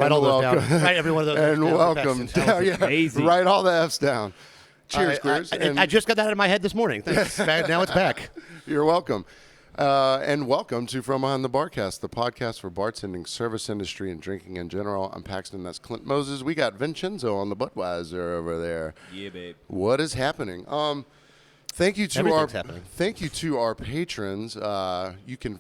Write all those down. Write every one of those and down. welcome. Amazing. Write all the F's down. Cheers, Chris. I just got that out of my head this morning. Thanks. Now it's back. You're welcome. And welcome to From Behind the BarCast, the podcast for bartending, service industry, and drinking in general. I'm Paxton. That's Clint Moses. We got Vincenzo on the Budweiser over there. Yeah, babe. What is happening? Thank you to our patrons. You can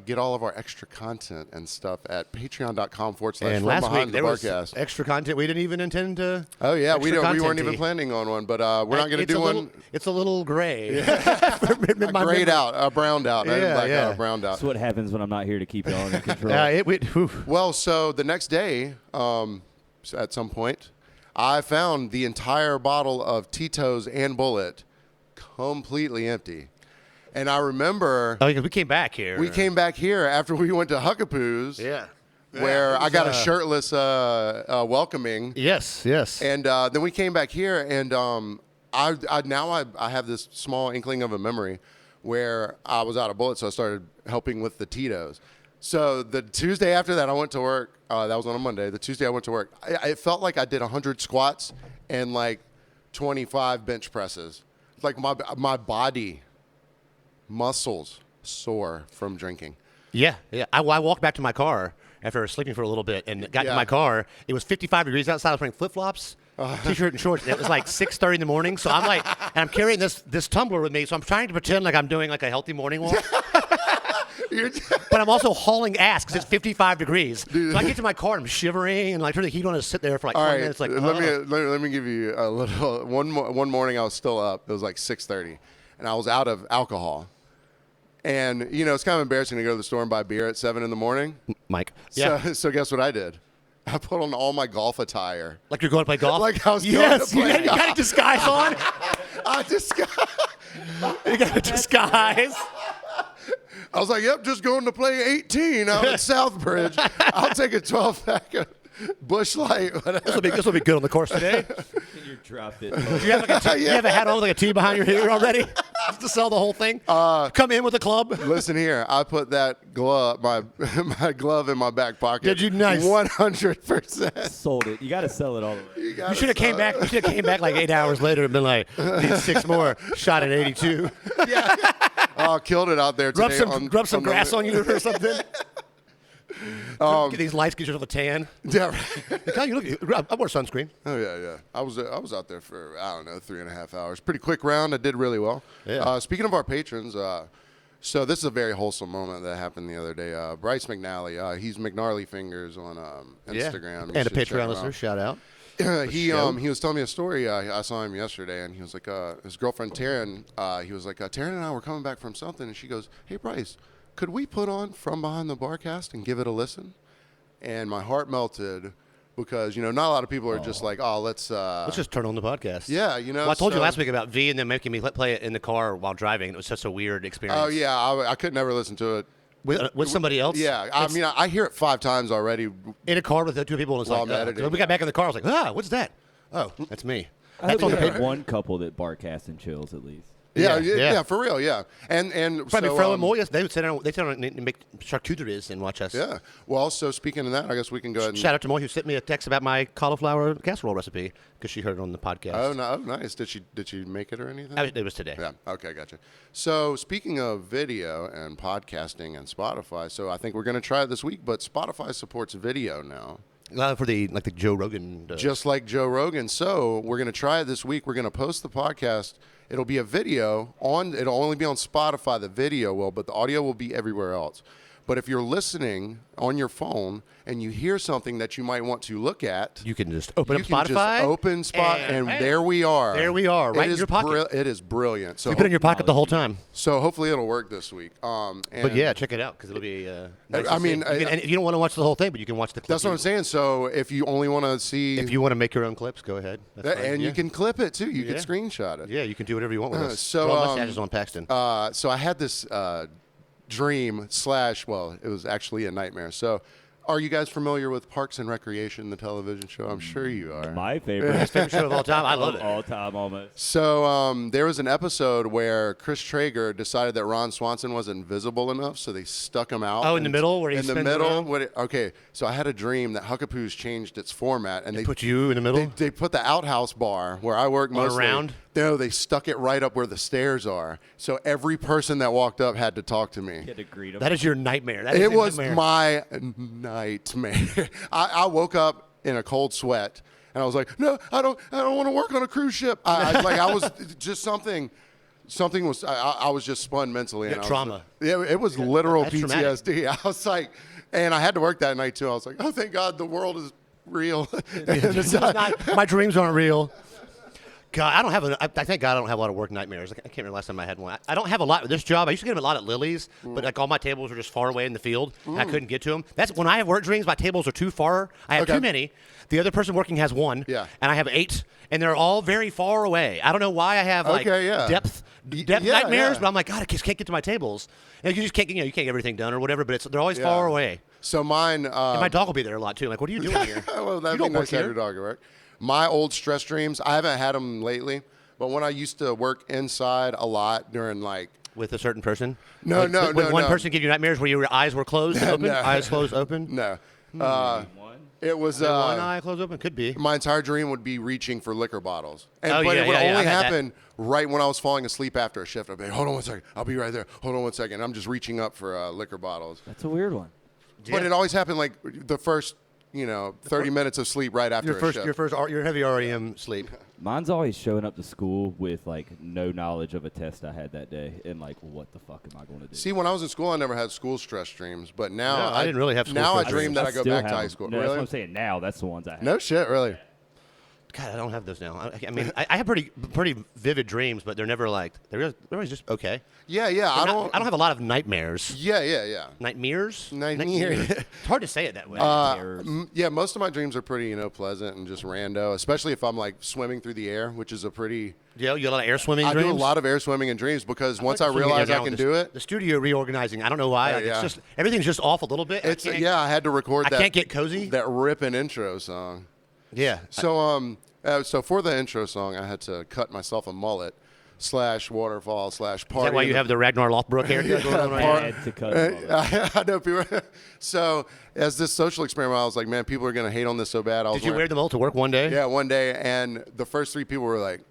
get all of our extra content and stuff at patreon.com/From And last Behind week the there was BarCast. extra content we didn't even intend to. Oh yeah, we weren't even content-y. planning on one, but we're not going to do one. It's a little gray. Grayed out, browned out. Yeah. Browned out. That's what happens when I'm not here to keep y'all under control. Well, so the next day, at some point, I found the entire bottle of Tito's and Bullet completely empty. And I remember... Oh, we came back here. We came back here after we went to Huckapoo's. Yeah. Where I got a shirtless welcoming. Yes. And then we came back here, and I have this small inkling of a memory where I was out of bullets, so I started helping with the Tito's. So the Tuesday after that, I went to work. That was on a Monday. The Tuesday I went to work. It felt like I did 100 squats and like 25 bench presses. Like my body muscles sore from drinking. Yeah. I walked back to my car after sleeping for a little bit and got to my car. It was 55 degrees outside. I was wearing flip-flops, T-shirt and shorts. And it was like 6:30 in the morning. So I'm like, and I'm carrying this tumbler with me. So I'm trying to pretend like I'm doing like a healthy morning walk. But I'm also hauling ass because it's 55 degrees. So I get to my car and I'm shivering and I turn the heat on and sit there for like 20 minutes. Like, let me give you a little. One morning I was still up. It was like 6:30, and I was out of alcohol. And it's kind of embarrassing to go to the store and buy beer at 7 in the morning. Mike. Yeah. So guess what I did? I put on all my golf attire. Like you're going to play golf? Like I was going to play golf. You got a disguise on? You got a disguise. I was like, yep, just going to play 18 out at Southbridge. I'll take a 12-pack of Busch Light. This will be good on the course today. You dropped it. Do you have a hat on with like a T behind your ear already? Just to sell the whole thing? Come in with a club? Listen here. I put that glove, my glove in my back pocket. Did you? Nice. 100%. Sold it. You got to sell it all the way. You should have came back. You should have came back like 8 hours later and been like, need 6 more. Shot at 82. Yeah. Oh, killed it out there today. Rub some grass on you or something. Get these lights, get yourself a tan. Yeah. I wore sunscreen. Oh yeah. I was out there for 3.5 hours. Pretty quick round. I did really well. Yeah. Speaking of our patrons, so this is a very wholesome moment that happened the other day. Bryce McNally, he's McNarly Fingers on Instagram. And a Patreon listener, shout out. He was telling me a story. I saw him yesterday, and he was like, his girlfriend Taryn. He was like, Taryn and I were coming back from something, and she goes, "Hey Bryce, could we put on From Behind the BarCast and give it a listen?" And my heart melted because not a lot of people are just like, let's just turn on the podcast. Yeah, Well, I told you last week about V and them making me play it in the car while driving. It was such a weird experience. Oh yeah, I could never listen to it. With somebody else? Yeah, I hear it 5 times already. In a car with the 2 people, and it's While like, I'm editing. we got back in the car, I was like, what's that? Oh, that's me. I hope we have one couple that BarCast and chills at least. Yeah, for real, yeah. And probably so, Fro and Moya, they sit down and make charcuteries and watch us. Yeah. Well, so speaking of that, I guess we can go ahead and... Shout out to Moya who sent me a text about my cauliflower casserole recipe because she heard it on the podcast. Oh, no, nice. Did she make it or anything? It was today. Yeah. Okay, gotcha. So speaking of video and podcasting and Spotify, so I think we're going to try it this week, but Spotify supports video now. For the Joe Rogan. Just like Joe Rogan. So we're going to try it this week. We're going to post the podcast. It'll be a video it'll only be on Spotify, the video will, but the audio will be everywhere else. But if you're listening on your phone and you hear something that you might want to look at, you can just open up Spotify. You can just open and there we are. There we are, right in your pocket. It is brilliant. So you put it in your pocket the whole time. So hopefully it'll work this week. But yeah, check it out because it'll be nice. I mean, and you don't want to watch the whole thing, but you can watch the clip. That's what I'm saying. So if you only want to see... If you want to make your own clips, go ahead. You can clip it too. You can screenshot it. Yeah, you can do whatever you want with us. So draw mustaches on Paxton. So I had this... dream / it was actually a nightmare. So Are you guys familiar with Parks and Recreation, the television show? I'm sure you are. My favorite. Best favorite show of all time. I love it. All time, almost. So there was an episode where Chris Traeger decided that Ron Swanson wasn't invisible enough, so they stuck him out. Oh, in the middle where he in the spins middle. around? Okay, so I had a dream that Huckapoo's changed its format, and they Put you in the middle? They put the outhouse bar where I work mostly. Around? No, they stuck it right up where the stairs are. So every person that walked up had to talk to me. You had to greet him. That is your nightmare. That is It your was nightmare. my nightmare. I woke up in a cold sweat, and I was like, "No, I don't want to work on a cruise ship." I was just something. Something was. I was just spun mentally. Yeah, and trauma. It was literal That's PTSD. I was like, and I had to work that night too. I was like, "Oh, thank God, the world is real." And it's not. My dreams aren't real. God, I don't have I thank God I don't have a lot of work nightmares. I can't remember the last time I had one. I don't have a lot with this job. I used to get them a lot at Lily's, but like all my tables were just far away in the field, and I couldn't get to them. That's when I have work dreams. My tables are too far. I have Okay. too many. The other person working has one, Yeah. and I have 8, and they're all very far away. I don't know why I have like Okay, yeah. depth Yeah, nightmares, yeah. but I'm like, God, I just can't get to my tables. And you just can't, you can't get everything done or whatever. But they're always far away. So mine. And my dog will be there a lot too. Like, what are you doing here? Well, that'd you be don't work nice to have here. your dog at work. My old stress dreams. I haven't had them lately, but when I used to work inside a lot during like. With a certain person? No, Like, no, when no, one no. person give you nightmares where your eyes were closed and open? No. Eyes closed, open? No. One. It was One eye closed, open? Could be. my entire dream would be reaching for liquor bottles. And, Oh, but yeah, it would yeah, yeah, only I had that. happen right when I was falling asleep after a shift. I'd be like, hold on one second. I'll be right there. Hold on one second. I'm just reaching up for liquor bottles. That's a weird one. But it always happened like the first, 30 minutes of sleep right after a shift. Your heavy REM sleep. Mine's always showing up to school with like no knowledge of a test I had that day, and like, what the fuck am I going to do? See, when I was in school, I never had school stress dreams. But now No, I didn't really have school Now stress I dream dreams. that I go still back to have high them. school. No, that's Really? what I'm saying. Now that's the ones I have. No shit, really. God, I don't have those now. I mean, I have pretty vivid dreams, but they're never like they're always just okay. Yeah. I don't have a lot of nightmares. Yeah. Nightmares? Nightmares. It's hard to say it that way. Yeah, most of my dreams are pretty, pleasant and just rando, especially if I'm like swimming through the air, which is a pretty. Yeah, you got a lot of air swimming I dreams? do a lot of air swimming and dreams because once I Swimming realize down I with can do it, The studio reorganizing. I don't know why. Like, yeah. It's just everything's just off a little bit. it's I can't, I had to record I that. can't get cozy. That ripping intro song. Yeah. So for the intro song, I had to cut myself a mullet / waterfall / party. Is that why you have the Ragnar Lothbrok haircut going on right I now? had to cut them all. I know people. So as this social experiment, I was like, man, people are gonna hate on this so bad. Did you wear the mullet to work one day? Yeah, one day, and the first 3 people were like,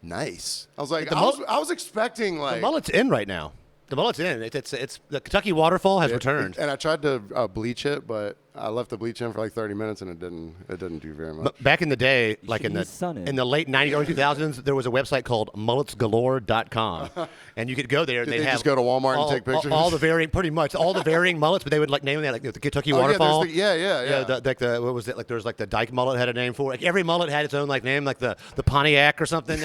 nice. I was like, The I was expecting like. The mullet's in right now. The mullet's in. It's the Kentucky waterfall has returned. And I tried to bleach it, but I left the bleach in for like 30 minutes, and it didn't do very much. But back in the day, like in should use sun in. the late 90s, early 2000s, there was a website called mulletsgalore.com. And you could go there and Did they'd they have just go to Walmart and all- take pictures? All the varying, pretty much, all the varying mullets, but they would like name them like the Kentucky Oh, yeah, there's waterfall. yeah. What was it? Like there was like the Dyke mullet had a name for it. Like every mullet had its own like name, like the Pontiac or something.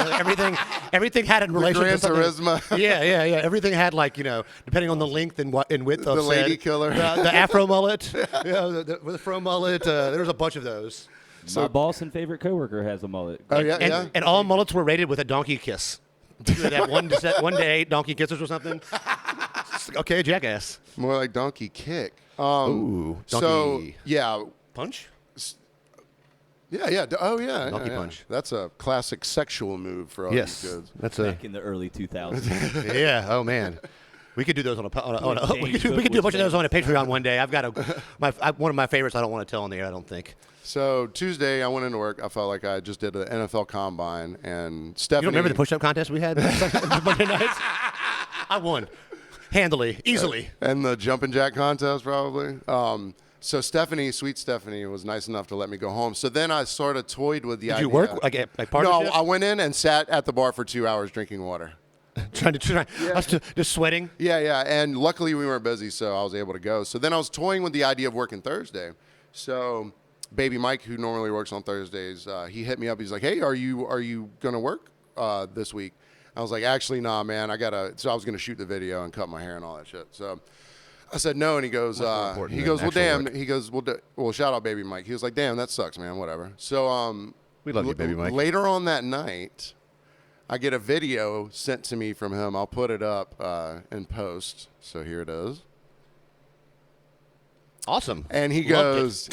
Everything had a relation Gran to something. Turismo. Yeah. Everything had like, depending on the length and width of The said- lady killer. the Afro mullet, the fro mullet. There was a bunch of those. My boss and favorite coworker has a mullet. Oh yeah. And all mullets were rated with a donkey kiss. They'd have 1 to 8 donkey kisses or something. Okay, jackass. More like donkey kick. Ooh, So donkey yeah. punch. Yeah. Oh yeah. Donkey yeah. punch. That's a classic sexual move for all Yes, these kids. that's a Back in the early 2000s. yeah. Oh man, we could do those on a Dave we could do a Cook bunch of those was on a Patreon one day. I've got one of my favorites. I don't want to tell on the air. I don't think. So Tuesday, I went into work. I felt like I just did an NFL combine, and Stephanie. You don't remember the push-up contest we had Monday nights? I won handily, easily. And the jumping jack contest, probably. So Stephanie, sweet Stephanie, was nice enough to let me go home. So then I sort of toyed with the Did idea. you work like a No, partnership? I went in and sat at the bar for 2 hours drinking water. just sweating. Yeah. And luckily we weren't busy, so I was able to go. So then I was toying with the idea of working Thursday. So baby Mike, who normally works on Thursdays, he hit me up. He's like, hey, are you going to work this week? I was like, actually, nah, man. So I was going to shoot the video and cut my hair and all that shit. So I said no, and he goes, well, damn. Work. He goes, well, shout out baby Mike. He was like, damn, that sucks, man. Whatever. So We love you, baby Mike. Later on that night, I get a video sent to me from him. I'll put it up in post. So here it is. Awesome. And he goes,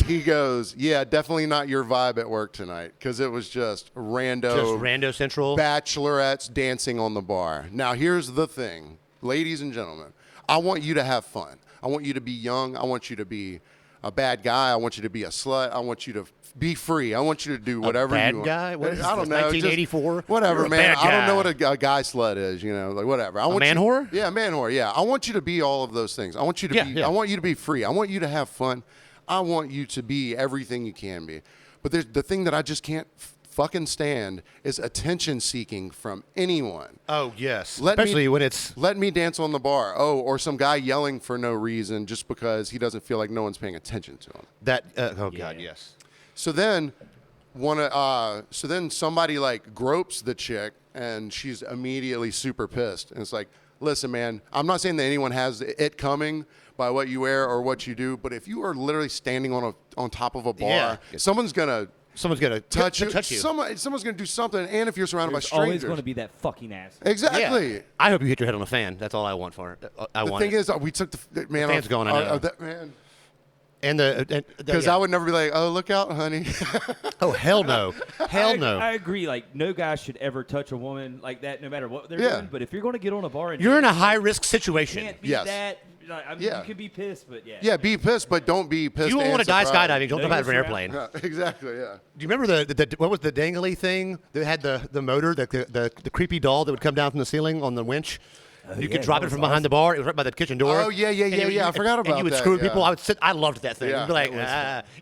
yeah, definitely not your vibe at work tonight, because it was just rando central bachelorettes dancing on the bar. Now, here's the thing, ladies and gentlemen. I want you to have fun. I want you to be young. I want you to be a bad guy. I want you to be a slut. I want you to be free. I want you to do whatever you want. Bad guy? What is I don't this, know. 1984? Whatever, man. I don't know what a guy slut is. Like whatever. I want man whore? Yeah, man whore. Yeah. I want you to be all of those things. I want you to be. I want you to be free. I want you to have fun. I want you to be everything you can be. But there's the thing that I just can't fucking stand is attention seeking from anyone. Oh, yes. Especially when it's... Let me dance on the bar. Oh, or some guy yelling for no reason just because he doesn't feel like no one's paying attention to him. God, yes. So then somebody like gropes the chick and she's immediately super pissed. And it's like, listen, man, I'm not saying that anyone has it coming by what you wear or what you do, but if you are literally standing on top of a bar, someone's gonna touch you. Someone's gonna do something. And if you're surrounded by strangers, always going to be that fucking ass. Exactly. Yeah. I hope you hit your head on a fan. That's all I want for it. The thing is, we took the man. The fan's going on. Man. And because I would never be like, oh, look out, honey. Oh, hell no. Hell no. I agree. Like, no guy should ever touch a woman like that, no matter what they're doing. But if you're going to get on a bar and you're in a high-risk situation. You can't be that. I mean, you can be pissed, but yeah. Yeah, be pissed, but don't be pissed. You don't want to die skydiving. Don't jump out of an airplane. Yeah, exactly, yeah. Do you remember what was the dangly thing that had the motor, the creepy doll that would come down from the ceiling on the winch? You could drop it from behind the bar. It was right by the kitchen door. Oh, yeah. I forgot about that. And you would screw people. I loved that thing. Yeah, You'd be like,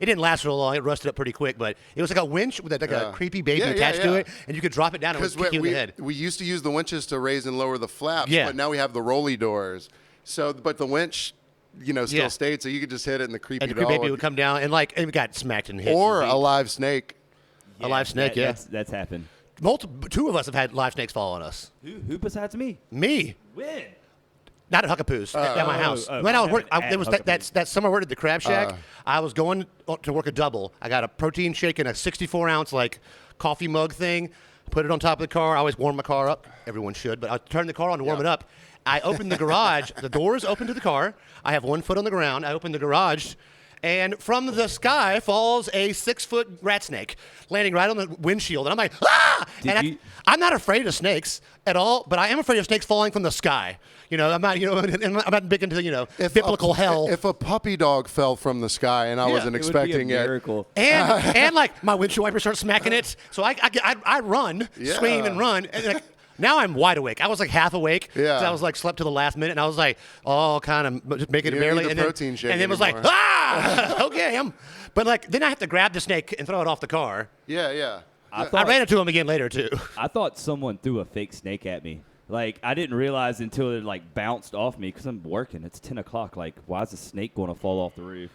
it didn't last real long. It rusted up pretty quick, but it was like a winch with like a creepy baby attached to it, and you could drop it down and it would kick you in the head. We used to use the winches to raise and lower the flaps, but now we have the rolly doors. So, but the winch, still stayed, so you could just hit it and the creepy doll baby would come down and it got smacked and hit. Or a live snake. A live snake, That's happened. Two of us have had live snakes fall on us. Who besides me? Me. When? Not at Huckapoos, at my house. When I was working, there was that summer I worked at the Crab Shack. I was going to work a double. I got a protein shake in a 64-ounce coffee mug thing. Put it on top of the car. I always warm my car up. Everyone should, but I turned the car on to warm it up. I opened the garage. The doors open to the car. I have 1 foot on the ground. I open the garage. And from the sky falls a 6-foot rat snake, landing right on the windshield. And I'm like, ah! I'm not afraid of snakes at all, but I am afraid of snakes falling from the sky. I'm not, I'm not big into, biblical hell. If a puppy dog fell from the sky and I wasn't expecting it, would be a miracle. And my windshield wiper starts smacking it, so I run, scream and run. And now I'm wide awake. I was half awake. Yeah. I was slept to the last minute, and I was all kind of just making it barely. And protein shake and then it was like, okay. But then I have to grab the snake and throw it off the car. Yeah. I ran into him again later too. I thought someone threw a fake snake at me. I didn't realize until it bounced off me because I'm working. It's 10 o'clock. Why is a snake going to fall off the roof?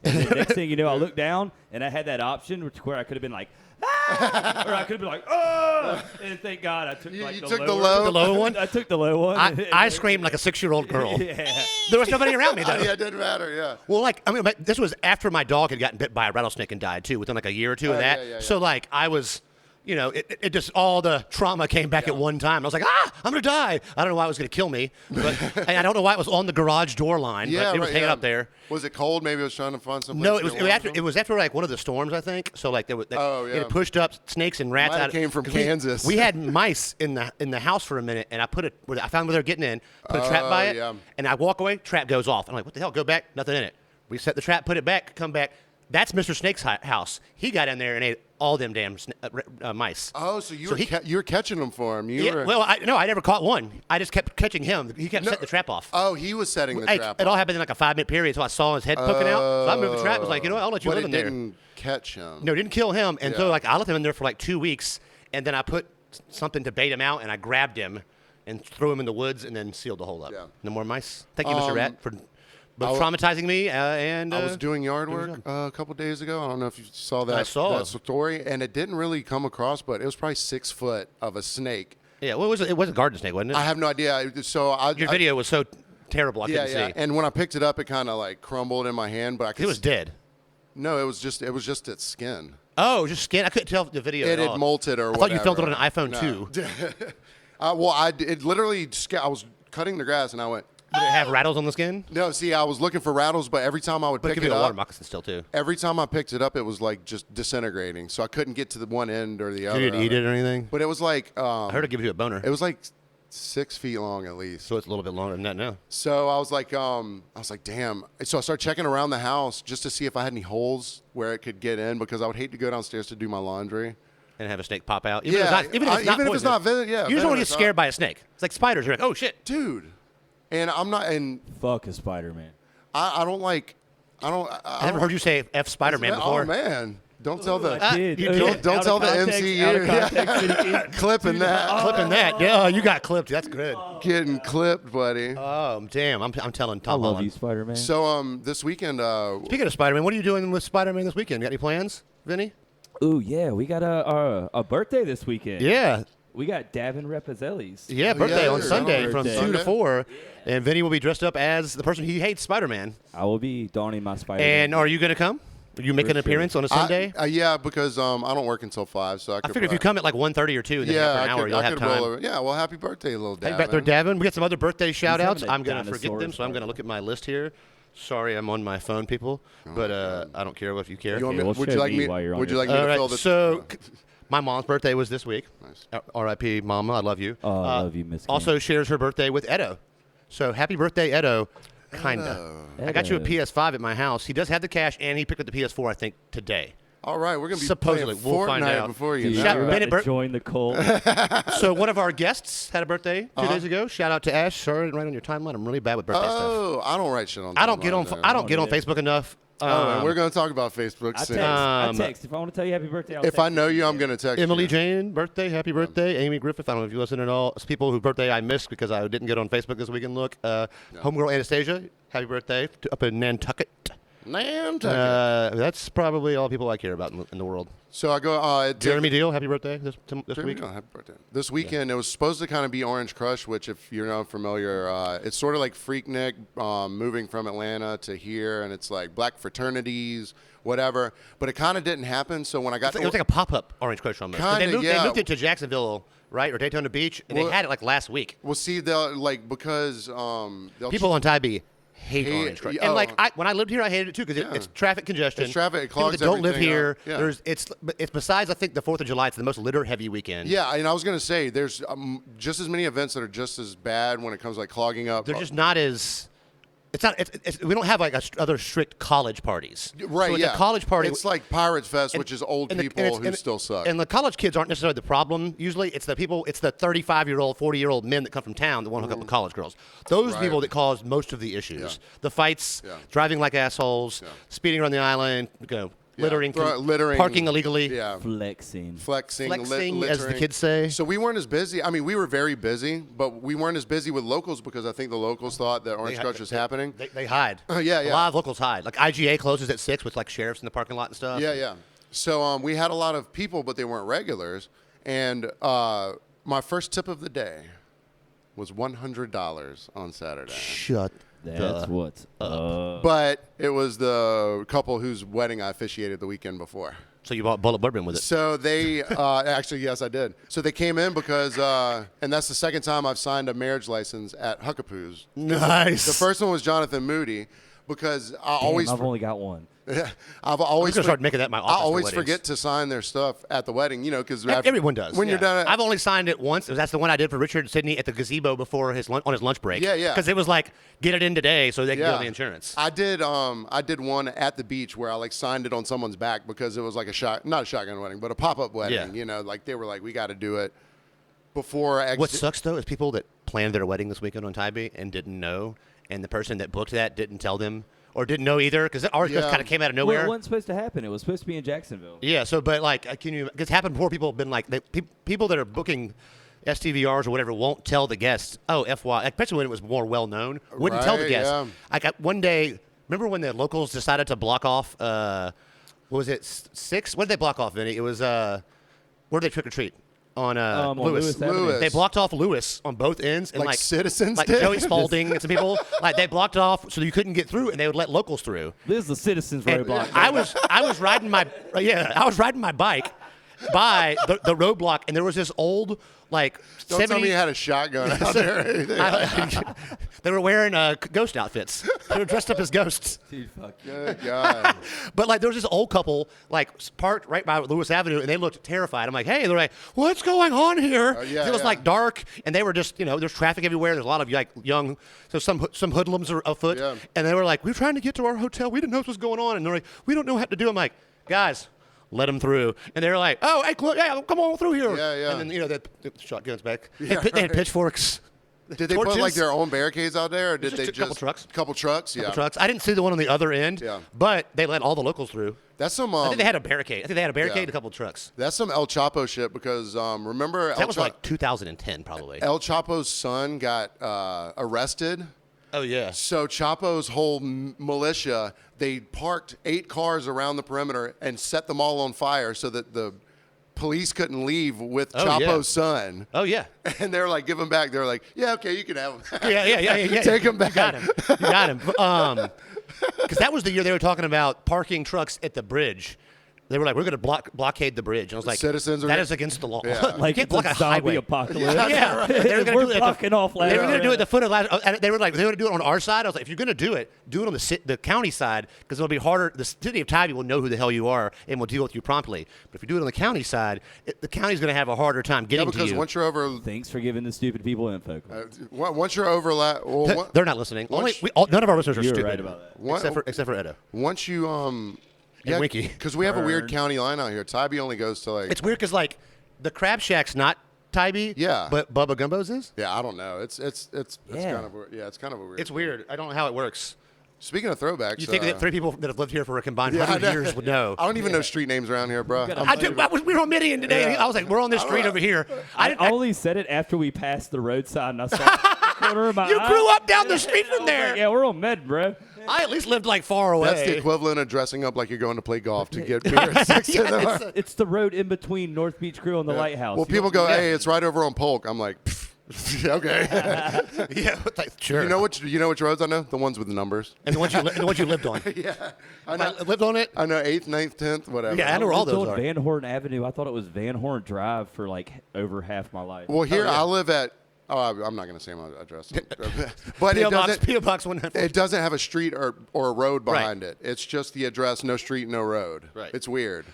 And the next thing you know, I looked down and I had that option where I could have been like, ah! Or I could have been like, oh! And thank God I took the low one. I took the low one. I screamed like a 6-year-old girl. Yeah. There was nobody around me though. Yeah, it didn't matter. Yeah. Well, this was after my dog had gotten bit by a rattlesnake and died too, within a year or two of that. Yeah. So I was. It just all the trauma came back at one time. I was like, I'm going to die. I don't know why it was going to kill me. And I don't know why it was on the garage door line, but it was hanging up there. Was it cold? Maybe it was trying to find something. No, it was after one of the storms, I think. So it pushed up snakes and rats out. It came from Kansas. We had mice in the house for a minute, and I found where they were getting in, put a trap by it, and I walk away, trap goes off. I'm like, what the hell? Go back, nothing in it. We set the trap, put it back, come back. That's Mr. Snake's house. He got in there and ate all them damn mice. Oh, so you were catching them for him. Well, I never caught one. I just kept catching him. He kept setting the trap off. Oh, he was setting the trap off. It all happened in a 5-minute period, so I saw his head poking out. So I moved the trap. I was like, I'll let you live in there. But it didn't catch him. No, it didn't kill him. And so I left him in there for 2 weeks, and then I put something to bait him out, and I grabbed him and threw him in the woods and then sealed the hole up. Yeah. No more mice. Thank you, Mr. Rat, for traumatizing me. I was doing yard work a couple days ago. I don't know if you saw that. I saw that story, and it didn't really come across, but it was probably 6 foot of a snake. Yeah, what was it? It was a garden snake, wasn't it? I have no idea. So your video was so terrible. I couldn't see. And when I picked it up, it kind of crumbled in my hand, but it was dead. No, it was just its skin. Oh, just skin. I couldn't tell the video. It had molted or whatever. I thought you filmed it on an iPhone 2. It literally. I was cutting the grass, and I went. Did it have rattles on the skin? No, see, I was looking for rattles, but every time I would But it pick could be it a water up, moccasin still too. every time I picked it up, it was like just disintegrating. So I couldn't get to the one end or the other. You didn't eat it or anything? But it was like I heard it gives you a boner. it was like 6 feet long at least. So it's a little bit longer than that now. So I was like, damn. So I started checking around the house just to see if I had any holes where it could get in because I would hate to go downstairs to do my laundry. And have a snake pop out. Even if it's not venomous, yeah. You just don't want to get scared by a snake. It's like spiders. You're like, oh shit, dude. And I'm not. And Fuck a Spider-Man. I don't like. I haven't heard you say F Spider-Man before. Oh man. Don't tell the Don't tell the MCU. Clipping that. Yeah, you got clipped. That's good. Getting clipped, buddy. Oh, damn. I'm telling I Tom love Holland. you, Spider-Man. So this weekend. Speaking of Spider-Man, what are you doing with Spider-Man this weekend? Got any plans, Vinny? Ooh, yeah, we got a birthday this weekend. Yeah. We got Davin Repazelli's. Yeah, birthday on yeah, Sunday from birthday. 2 to 4. And Vinny will be dressed up as the person he hates, Spider-Man. I will be donning my Spider-Man. And are you going to come? Are you making an appearance on a Sunday? Yeah, because I don't work until 5, so I could. I figure if you come at like 1:30 or 2 and then yeah, for an hour, you'll have time. Yeah, well, happy birthday, little Davin. Happy birthday, Davin. We got some other birthday shout-outs. having a I'm going to forget them, dinosaur so I'm going to look at my list here. Sorry, I'm on my phone, people. But I don't care if you care. You want me, we'll would show you like me me? while you're on Would you your like me All to right, fill the? so my mom's birthday was this week. Nice. R.I.P. Mama, I love you. Oh, I love you, Miss King. Also shares her birthday with Edo. So happy birthday, Edo. Kinda. I got you a Edo. PS5 at my house. He does have the cash, and he picked up the PS4, I think, today. All right, we're gonna be Supposedly, playing we'll find Fortnite out. before you Dude, know Shout- you're it. about Bennett to Bur- join the cult. So one of our guests had a birthday 2 days ago. Shout out to Ash. Sorry, I didn't write on your timeline. I'm really bad with birthday stuff. Oh, I don't write shit on. I don't get on. timelines, I don't get on dude. Facebook enough. and we're gonna talk about Facebook I soon. text. If I want to tell you happy birthday, I'll If I text know it. you, I'm gonna text Emily you. Jane, birthday, happy birthday. Amy Griffith, I don't know if you listen at all. It's people whose birthday I missed because I didn't get on Facebook this week and look. Homegirl Anastasia, happy birthday up in Nantucket. Nantucket. That's probably all people I care about in the world. So I go. Jeremy Deal, happy birthday this Jeremy, week. no, happy birthday. This weekend, it was supposed to kind of be Orange Crush, which, if you're not familiar, it's sort of like Freaknik moving from Atlanta to here, and it's like black fraternities, whatever. But it kind of didn't happen. So when I got It was like a pop-up Orange Crush almost. Kinda, They yeah. moved it to Jacksonville, right, or Daytona Beach, and Well, they had it like last week. we'll see, they'll like because they'll People on Tybee hate Orange Crush, and like when I lived here, I hated it too because it's traffic congestion. It's traffic, it People clogs that don't live everything here. up. Yeah. It's besides I think the 4th of July. It's the most litter-heavy weekend. Yeah, and I was gonna say there's just as many events that are just as bad when it comes to like clogging up. They're just not as. It's not. We don't have like other strict college parties. Right, So at yeah. the college party, It's like Pirates Fest, which is old people who still suck. And the college kids aren't necessarily the problem. Usually, it's the people. It's the 35-year-old, 40-year-old men that come from town that want to hook up with college girls. Those Right. people that cause most of the issues. Yeah. The fights, Yeah. driving like assholes, Yeah. speeding around the island, littering, littering, parking illegally. Yeah, flexing. flexing, Flexing, as the littering. kids say. So we weren't as busy. I mean, we were very busy, but we weren't as busy with locals because I think the locals thought that Orange Crush was happening. They hide. Yeah. A lot of locals hide. Like IGA closes at 6 with like sheriffs in the parking lot and stuff. Yeah. So we had a lot of people, but they weren't regulars. And my first tip of the day was $100 on Saturday. Shut. That's what's up. But it was the couple whose wedding I officiated the weekend before. So you bought bullet bourbon with it. So they actually, yes, I did. So they came in because, and that's the second time I've signed a marriage license at Huckapoo's. Nice. The first one was Jonathan Moody because I've only got one. I've always I'm gonna start making that my office I for always weddings. forget to sign their stuff at the wedding, because Everyone does. when you're done. I've only signed it once. That's the one I did for Richard Sidney at the gazebo before on his lunch break. Yeah. Because it was like, get it in today so they can get Yeah. on the insurance. I did one at the beach where I like signed it on someone's back because it was like not a shotgun wedding, but a pop-up wedding. Yeah. Like they were like, we got to do it before. What sucks though is people that planned their wedding this weekend on Tybee and didn't know, and the person that booked that didn't tell them or didn't know either because ours just kind of came out of Well, nowhere. it wasn't supposed to happen. It was supposed to be in Jacksonville. Yeah. So, but like, it's happened before. People have been like, people that are booking STVRs or whatever won't tell the guests. Oh, FY, especially when it was more well known, wouldn't tell the Right, guests. yeah. Like one day, remember when the locals decided to block off? What was it 6? What did they block off, Vinny? It was where did they trick or treat? On Lewis. Lewis Avenue. Lewis. They blocked off Lewis on both ends, and Like citizens like did? Joey Spalding and some people, like they blocked off so you couldn't get through, and they would let locals through. This is the Citizens And Roadblock. I was riding my bike, by the roadblock, and there was this old, like, Don't 70s. tell me you had a shotgun out there or anything. They were wearing ghost outfits. They were dressed up as ghosts. Dude, fuck. Good God. But, like, there was this old couple, like, parked right by Lewis Avenue, and they looked terrified. I'm like, hey, they're like, what's going on here? Yeah, it was, yeah. like, dark, and they were just, there's traffic everywhere. There's a lot of, like, young, so some hoodlums are afoot. Yeah. And they were like, we're trying to get to our hotel. We didn't know what was going on. And they're like, we don't know what to do. I'm like, guys, let them through. And they were like, oh, hey, come on through here. Yeah, yeah. And then, the shotguns back. Yeah, they had pitchforks. Did they put torches. like their own barricades out there, or did they just a couple trucks. Couple trucks, yeah. Trucks. I didn't see the one on the other end, Yeah. but they let all the locals through. That's some. I think they had a barricade. Yeah. Yeah. and a couple of trucks. That's some El Chapo shit because remember That was like 2010, probably. El Chapo's son got arrested. Oh yeah. So Chapo's whole militia, they parked 8 cars around the perimeter and set them all on fire so that the police couldn't leave with Chapo's son. Oh yeah. And they're like, give him back. They're like, yeah, okay, you can have him. Yeah. Take him back. You got him. Because that was the year they were talking about parking trucks at the bridge. They were like, we're going to blockade the bridge. And I was like, Citizens are that gonna- is against the law. Yeah. You Like can't it's block a a zombie highway. apocalypse. Yeah. They were gonna We're do it blocking off They were going to do it at the foot of the and they were like, they were going to do it on our side. I was like, if you're going to do it on the county side, because it'll be harder. The city of Tybee will know who the hell you are and will deal with you promptly. But if you do it on the county side, the county's going to have a harder time getting Yeah, because to you. once you're over, Thanks for giving the stupid people info. once you're overlap, well, They're not listening. once- None of our listeners are You're stupid. right about that. Except for Edo. once you Winky. because we have a weird Burn. county line out here. Tybee only goes to like It's weird because, like, the Crab Shack's not Tybee. Yeah. But Bubba Gumbo's is. yeah, I don't know. It's Yeah. kind of it's kind of a weird. It's weird. I don't know how it works. Speaking of throwbacks, You think that 3 people that have lived here for a combined 100 I know. yees would know. I don't even know street names around here, bro. We were on Midian today. Yeah. I was like, we're on this street over here. I only said it after we passed the roadside and I saw the corner of my You eye. grew up down the street I from was like, there. yeah, we're on Med, bro. I at least lived like far away. That's the equivalent of dressing up like you're going to play golf to get beer at 6 in the morning. It's the road in between North Beach Grill and the Lighthouse. Well, You people don't- go, hey, it's right over on Polk. I'm like, okay. Yeah, sure. You know which roads I know? The ones with the numbers. And the ones you lived on. Yeah, I I know. lived on it. I know 8th, 9th, 10th, whatever. Yeah, I know I where all lived those on are. Van Horn Avenue. I thought it was Van Horn Drive for like over half my life. Well, here Oh, yeah. I live at. Oh, I'm not going to say my address, but P.O. Box 194. it doesn't have a street or a road behind it. It's just the address, no street, no road. Right. It's weird.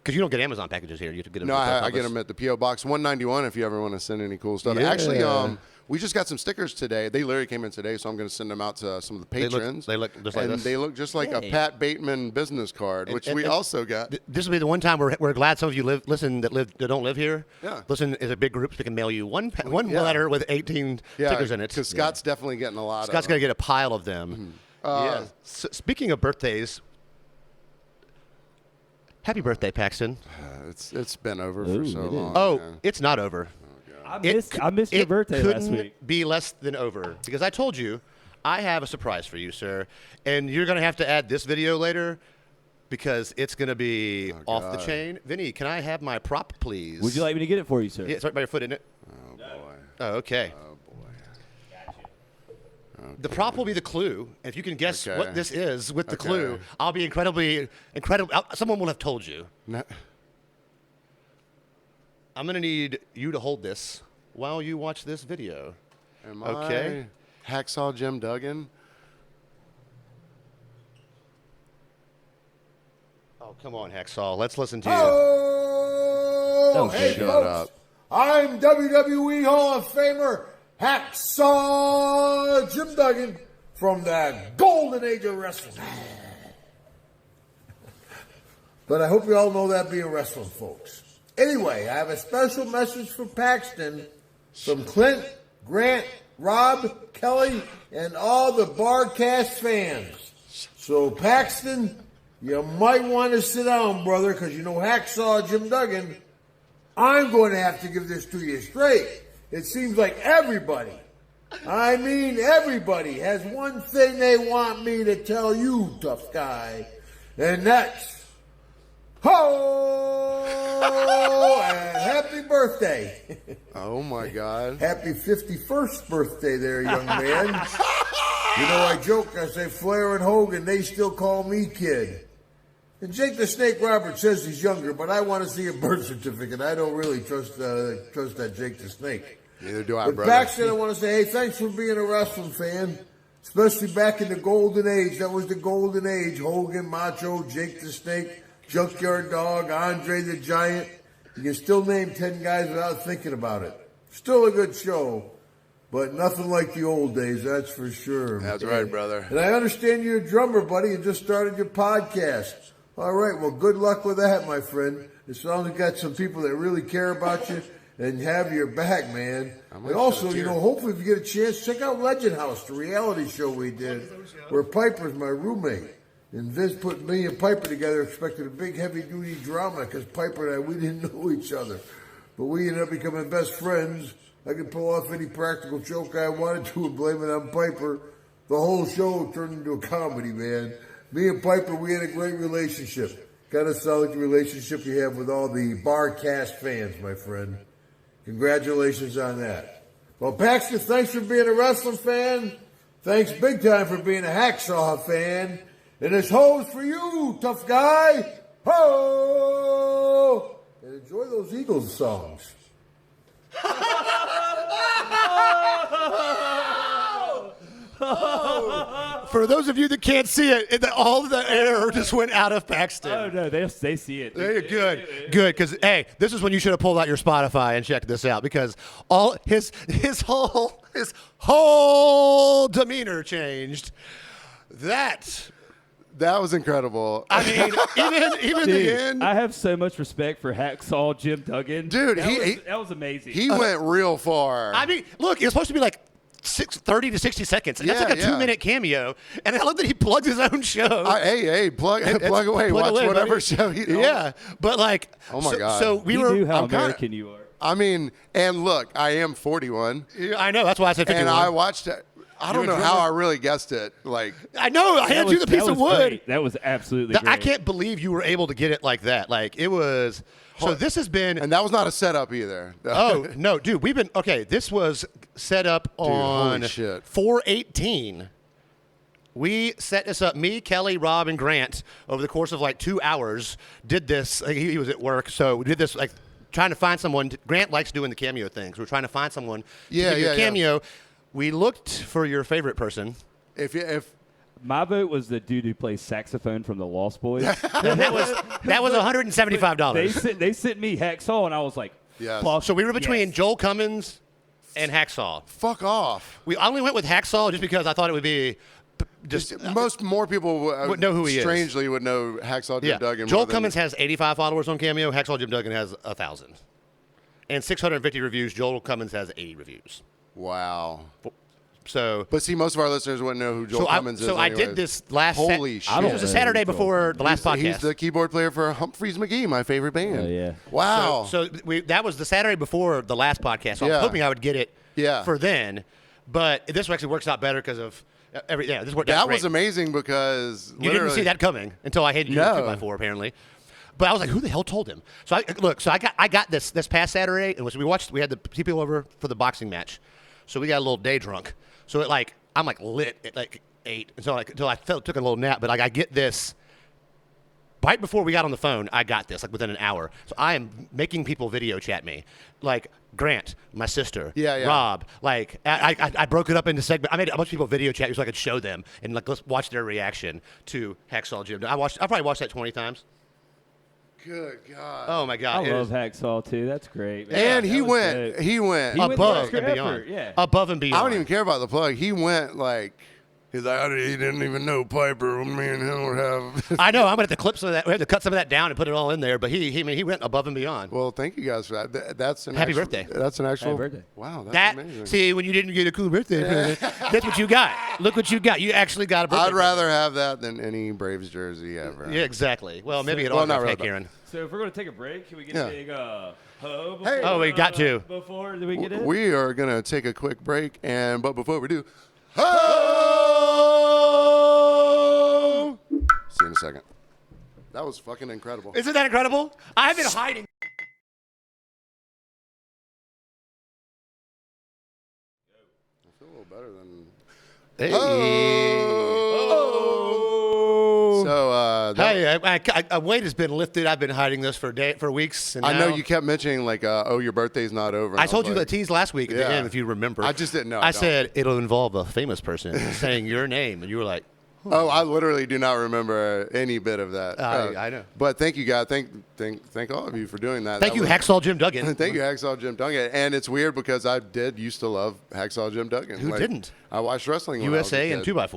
Because you don't get Amazon packages here. You have to get them. No, at the post I get office. them at the P.O. Box 191 if you ever want to send any cool stuff. Yeah. Actually, we just got some stickers today. They literally came in today, so I'm going to send them out to some of the patrons. They look just like and this. they look just like a Yay. Pat Bateman business card, which we also got. This will be the one time we're glad some of you that don't live here. Yeah. Listen as a big group, so we can mail you one letter with 18 stickers in it. Because Scott's definitely getting a lot Scott's of going them. to get a pile of them. Yeah. Speaking of birthdays, happy birthday, Paxton. It's been over Ooh, for so it is. long. Oh, man. it's not over. I missed your birthday couldn't last week. be less than over because I told you I have a surprise for you, sir, and you're going to have to add this video later because it's going to be off the God. chain. Vinny, can I have my prop, please? Would you like me to get it for you, sir? Yeah, it's right by your foot, isn't it? Oh boy. Oh, okay. Oh boy. The prop will be the clue. If you can guess Okay. what this is with the Okay. clue, I'll be incredible. Someone will have told you. No- I'm going to need you to hold this while you watch this video. Am Okay. I Hacksaw Jim Duggan? Oh, come on, Hacksaw. Let's listen to you. Oh, hey, shut folks. up. I'm WWE Hall of Famer Hacksaw Jim Duggan from the golden age of wrestling. But I hope you all know that being wrestling, folks. Anyway, I have a special message for Paxton from Clint, Grant, Rob, Kelly, and all the BarCast fans. So, Paxton, you might want to sit down, brother, because you know Hacksaw Jim Duggan, I'm going to have to give this to you straight. It seems like everybody, I mean everybody, has one thing they want me to tell you, tough guy, and that's, ho, and happy birthday. Oh my God. Happy 51st birthday there, young man. You know, I joke, I say Flair and Hogan, they still call me kid. And Jake the Snake Roberts says he's younger, but I want to see a birth certificate. I don't really trust that Jake the Snake. Neither do I, But brother. Paxton, I want to say, hey, thanks for being a wrestling fan, especially back in the golden age. That was the golden age. Hogan, Macho, Jake the Snake, Junkyard Dog, Andre the Giant. You can still name 10 guys without thinking about it. Still a good show, but nothing like the old days, that's for sure. That's right, brother. And I understand you're a drummer, buddy, and just started your podcast. All right, well, good luck with that, my friend. As long as you got some people that really care about you and have your back, man. And also, hopefully if you get a chance, check out Legend House, the reality show we did, where Piper's my roommate. And Vince put me and Piper together, expected a big, heavy-duty drama, because Piper and I, we didn't know each other. But we ended up becoming best friends. I could pull off any practical joke I wanted to and blame it on Piper. The whole show turned into a comedy, man. Me and Piper, we had a great relationship. Kind of sound like the relationship you have with all the BarCast fans, my friend. Congratulations on that. Well, Paxton, thanks for being a wrestling fan. Thanks big time for being a Hacksaw fan. And this ho's for you, tough guy. Ho! And enjoy those Eagles songs. For those of you that can't see it, all of the air just went out of Paxton. Oh, no, they see it. Good, because hey, this is when you should have pulled out your Spotify and checked this out, because all his whole demeanor changed. That was incredible. I mean, even Dude, the end. I have so much respect for Hacksaw Jim Duggan. Dude, that was amazing. He went real far. I mean, look, it was supposed to be like 30 to 60 seconds. And that's like a 2-minute cameo. And I love that he plugs his own show. Hey, plug away. Watch whatever buddy. show he does. Yeah, but like, oh my God. So we you were. knew how I'm kinda- American you are. I mean, and look, I am 41. I know, that's why I said 51. And I watched it. I don't know how I really guessed it. Like, I know, I handed you the piece of wood. Great. That was absolutely great. I can't believe you were able to get it like that. Like, it was. So this has been. and that was not a setup either. Oh, no, dude, we've been. Okay, this was set up on holy shit. 4/18. We set this up. Me, Kelly, Rob, and Grant, over the course of like 2 hours, did this. Like, he was at work, so we did this like trying to find someone. Grant likes doing the cameo things. We're trying to find someone to give you a cameo. We looked for your favorite person. If my vote was the dude who plays saxophone from the Lost Boys. And that was $175. They sent me Hacksaw, and I was like, Yes. fuck So we were between yes. Joel Cummins and Hacksaw. fuck off. We only went with Hacksaw just because I thought it would be just More people would know who he is. Strangely would know Hacksaw Jim Duggan. Joel more than- Cummins has 85 followers on Cameo. Hacksaw Jim Duggan has 1,000. And 650 reviews. Joel Cummins has 80 reviews. Wow. So, But see, most of our listeners wouldn't know who Joel Cummins is. So I anyways. did this last. Holy shit! This was a Saturday before the last podcast. He's the keyboard player for Humphreys McGee, my favorite band. Oh, yeah. Wow. So that was the Saturday before the last podcast. So I was hoping I would get it for then, but this actually works out better because of everything. Yeah, this worked out that great. was amazing because You didn't see that coming until I handed you the 2x4 apparently. But I was like, who the hell told him? So I got this past Saturday, and we had the people over for the boxing match. So we got a little day drunk. So I'm like lit at like 8 until I took a little nap. But like I get this right before we got on the phone. I got this like within an hour. So I am making people video chat me, like Grant, my sister, Rob. Like I broke it up into segments. I made a bunch of people video chat so I could show them and like let's watch their reaction to Hacksaw Jim. I probably watched that 20 times. Good God. Oh my God! I love Hacksaw too. That's great. Man. And He went above and beyond. effort, yeah. Above and beyond. I don't even care about the plug. He went like, he's like, he didn't even know Piper. Me and him would have. I know. I'm gonna have to clip some of that. We have to cut some of that down and put it all in there. But he went above and beyond. Well, thank you guys for that. That's an Happy actual, birthday. That's an actual. Happy birthday. Wow, that's amazing. See, when you didn't get a cool birthday present, that's what you got. Look what you got. You actually got a birthday. I'd rather have that than any Braves jersey ever. Yeah, exactly. Well, maybe it Well, all not got really, Karen. So if we're going to take a break, can we get Yeah. a big ho before, Hey. Oh, we got to. Before we get in? We are gonna take a quick break, but before we do, ho! See you in a second. That was fucking incredible. Isn't that incredible? I've been hiding. I feel a little better than. Hey. So Hey, a weight has been lifted. I've been hiding this for weeks. And I know now- you kept mentioning like, oh, your birthday's not over. I told you the tease last week at the end, if you remember. I just didn't know. I said it'll involve a famous person saying your name, and you were like, oh, I literally do not remember any bit of that. I know. But thank you, guys. Thank all of you for doing that. Thank you, Hacksaw Jim Duggan. Thank you, Hacksaw Jim Duggan. And it's weird because I used to love Hacksaw Jim Duggan. Who didn't? I watched wrestling when I was a USA kid. and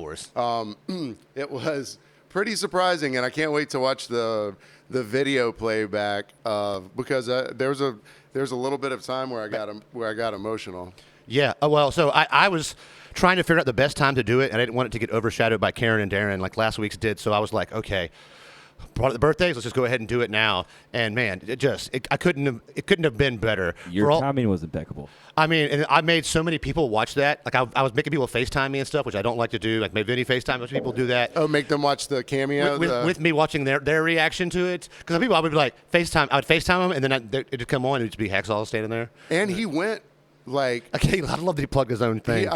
2x4s. It was pretty surprising, and I can't wait to watch the video playback because there's a little bit of time where I got emotional. Yeah. Well, so I was trying to figure out the best time to do it, and I didn't want it to get overshadowed by Karen and Darren like last week's did. So I was like, okay, brought the birthdays. Let's just go ahead and do it now. And man, it couldn't have been better. Your timing was impeccable. I mean, and I made so many people watch that. Like I was making people FaceTime me and stuff, which I don't like to do. Like made Vinny FaceTime. Most people do that. Oh, make them watch the cameo with me watching their reaction to it. Because people, I would be like FaceTime. I would FaceTime them, and then it'd come on, and it'd be Hacksaw standing there. And he went. Like, okay, I love that he plugged his own thing.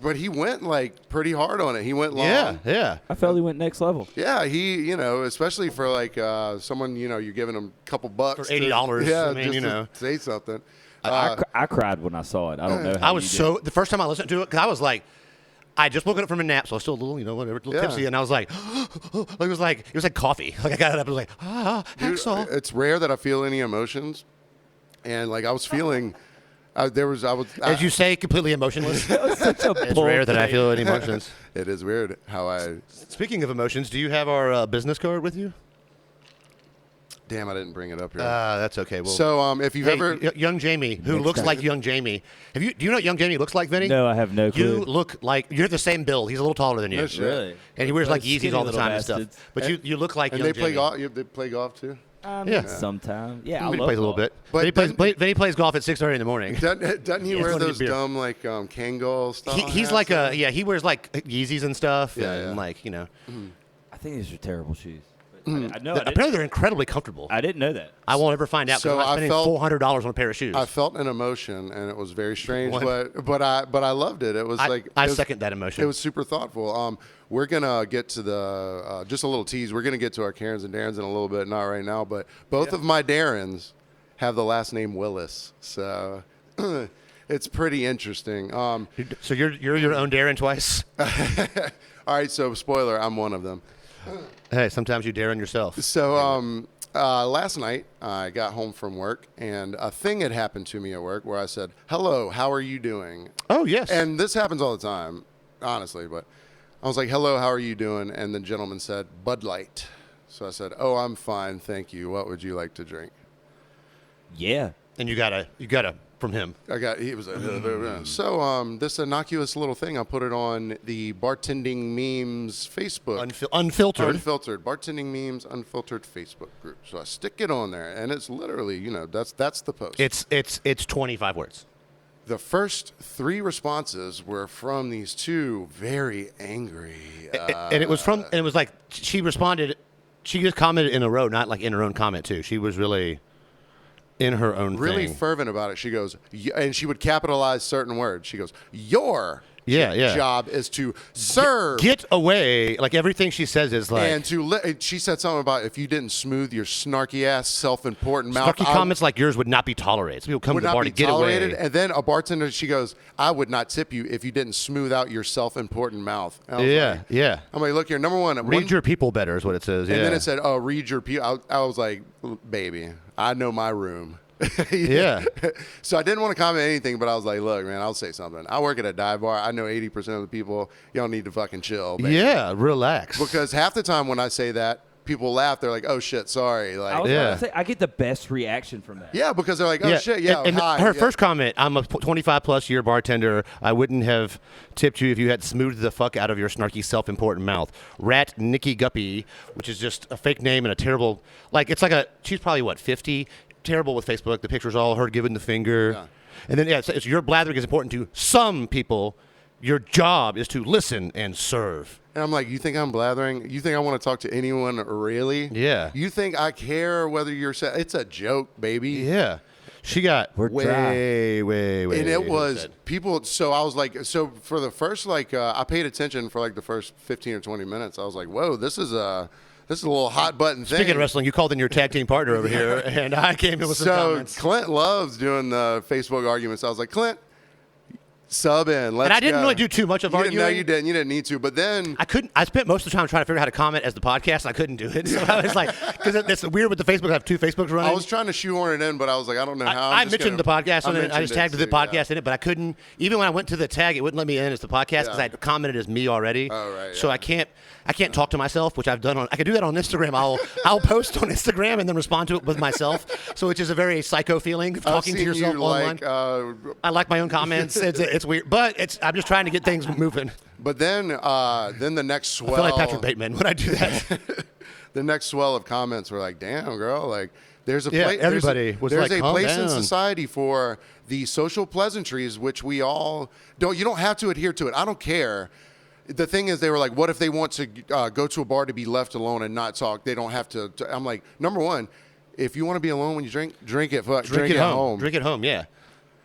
But he went like pretty hard on it. He went long. Yeah. I felt he went next level. Yeah, he, especially for like someone, you're giving him a couple bucks for $80. Yeah, I mean, just to say something. I cried when I saw it. I don't know how I was the first time I listened to it, because I was like, I just woken up from a nap, so I was still a little, whatever, a little tipsy, and I was like, it was like coffee. Like I got up and was like, Hacksaw. It's rare that I feel any emotions, and like I was feeling. As you say, completely emotionless. Such a It's rare that I feel any emotions. It is weird how I. Speaking of emotions, do you have our business card with you? Damn, I didn't bring it up here. That's okay. Well, so if you've ever young Jamie, who looks like young Jamie, do you know what young Jamie looks like, Vinny? No, I have no clue. You look like you're the same build. He's a little taller than you. No shit. Really? And he wears like Those Yeezys all the skinny time little and stuff. But you look like and young they play Jamie. golf. They play golf too. Yeah. Sometimes. Yeah, I Vinny love plays a little golf. bit. But Vinny plays golf at 6:30 in the morning. Doesn't he wear wanted to those be a- dumb like Kangol stuff? He's like he wears like Yeezys and stuff. Yeah, and yeah. like I think these are terrible shoes. Mm. I know. apparently they're incredibly comfortable. I didn't know that. I won't ever find out because So I'm not spending $400 on a pair of shoes. I felt an emotion, and it was very strange, What? but I loved it. It was I second that emotion. It was super thoughtful. We're gonna get to the just a little tease. We're gonna get to our Karens and Darrens in a little bit, not right now, but both of my Darrens have the last name Willis, so it's pretty interesting. So you're your own Darren twice. All right, so spoiler, I'm one of them. Hey, sometimes you Darren yourself. So last night I got home from work, and a thing had happened to me at work where I said, "Hello, how are you doing?" Oh yes. And this happens all the time, honestly, but I was like, "Hello, how are you doing?" And the gentleman said, "Bud Light." So I said, "Oh, I'm fine, thank you. What would you like to drink?" Yeah. and you got a from him. He was so this innocuous little thing, I put it on the Bartending Memes Facebook. Unfiltered. Bartending Memes Unfiltered Facebook group. So I stick it on there, and it's literally, that's the post. It's 25 words. The first 3 responses were from these 2 very angry. And it was like she responded. She just commented in a row, not like in her own comment too. She was really in her own really thing. fervent about it. She goes, and she would capitalize certain words. She goes, "Your job is to serve." Get away. Like everything she says is like. And she said something about if you didn't smooth your snarky ass, self-important mouth. Snarky comments like yours would not be tolerated. So people come to the bar to get tolerated. away. And then a bartender, she goes, "I would not tip you if you didn't smooth out your self-important mouth." Yeah. I'm like, look here, number one, read your people better is what it says. And then it said, "Oh, read your people." I was like, "Baby, I know my room." Yeah. So I didn't want to comment anything, but I was like, look, man, I'll say something. I work at a dive bar. I know 80% of the people. Y'all need to fucking chill, baby. Yeah, relax. Because half the time when I say that, people laugh. They're like, "Oh shit, sorry." Like, I was about to say, I get the best reaction from that. yeah, because they're like, "Oh shit, yeah." And hi, her yeah. first comment, I'm a 25-plus year bartender. I wouldn't have tipped you if you had smoothed the fuck out of your snarky, self-important mouth. Rat Nikki Guppy, which is just a fake name and a terrible, she's probably, 50? Terrible with Facebook. The picture's all her giving the finger. Yeah. And then, it's your blathering is important to some people. Your job is to listen and serve. And I'm like, you think I'm blathering? You think I want to talk to anyone, really? Yeah. You think I care whether you're it's a joke, baby. Yeah. She got way. And it was people. So I was like, for the first, I paid attention for the first 15 or 20 minutes. I was like, whoa, this is this is a little hot button thing. Speaking of wrestling, you called in your tag team partner over here, and I came in with some comments. Clint loves doing the Facebook arguments. I was like, Clint, sub in. Let's And I didn't go. really do too much of arguing. No, you didn't. You didn't need to. But then I couldn't. I spent most of the time trying to figure out how to comment as the podcast, and I couldn't do it. So I was like, because it's weird with the Facebook. I have 2 Facebooks running. I was trying to shoehorn it in, but I was like, I don't know how. I mentioned the podcast, and I just tagged the podcast in it, but I couldn't. Even when I went to the tag, it wouldn't let me in as the podcast because I had commented as me already. Oh, right. So I can't talk to myself, which I've done on. I can do that on Instagram. I'll post on Instagram and then respond to it with myself. So which is a very psycho feeling of talking to yourself online. I like my own comments. It's weird, but I'm just trying to get things moving. But then the next swell. I feel like Patrick Bateman when I do that. The next swell of comments were like, "Damn, girl! Like, there's a place. Everybody was there's like, a calm place down. in society for the social pleasantries, which we all don't. You don't have to adhere to it. I don't care." The thing is, they were like, "What if they want to go to a bar to be left alone and not talk? They don't have to." I'm like, number one, if you want to be alone when you drink it. Drink it at home. Drink at home. Yeah.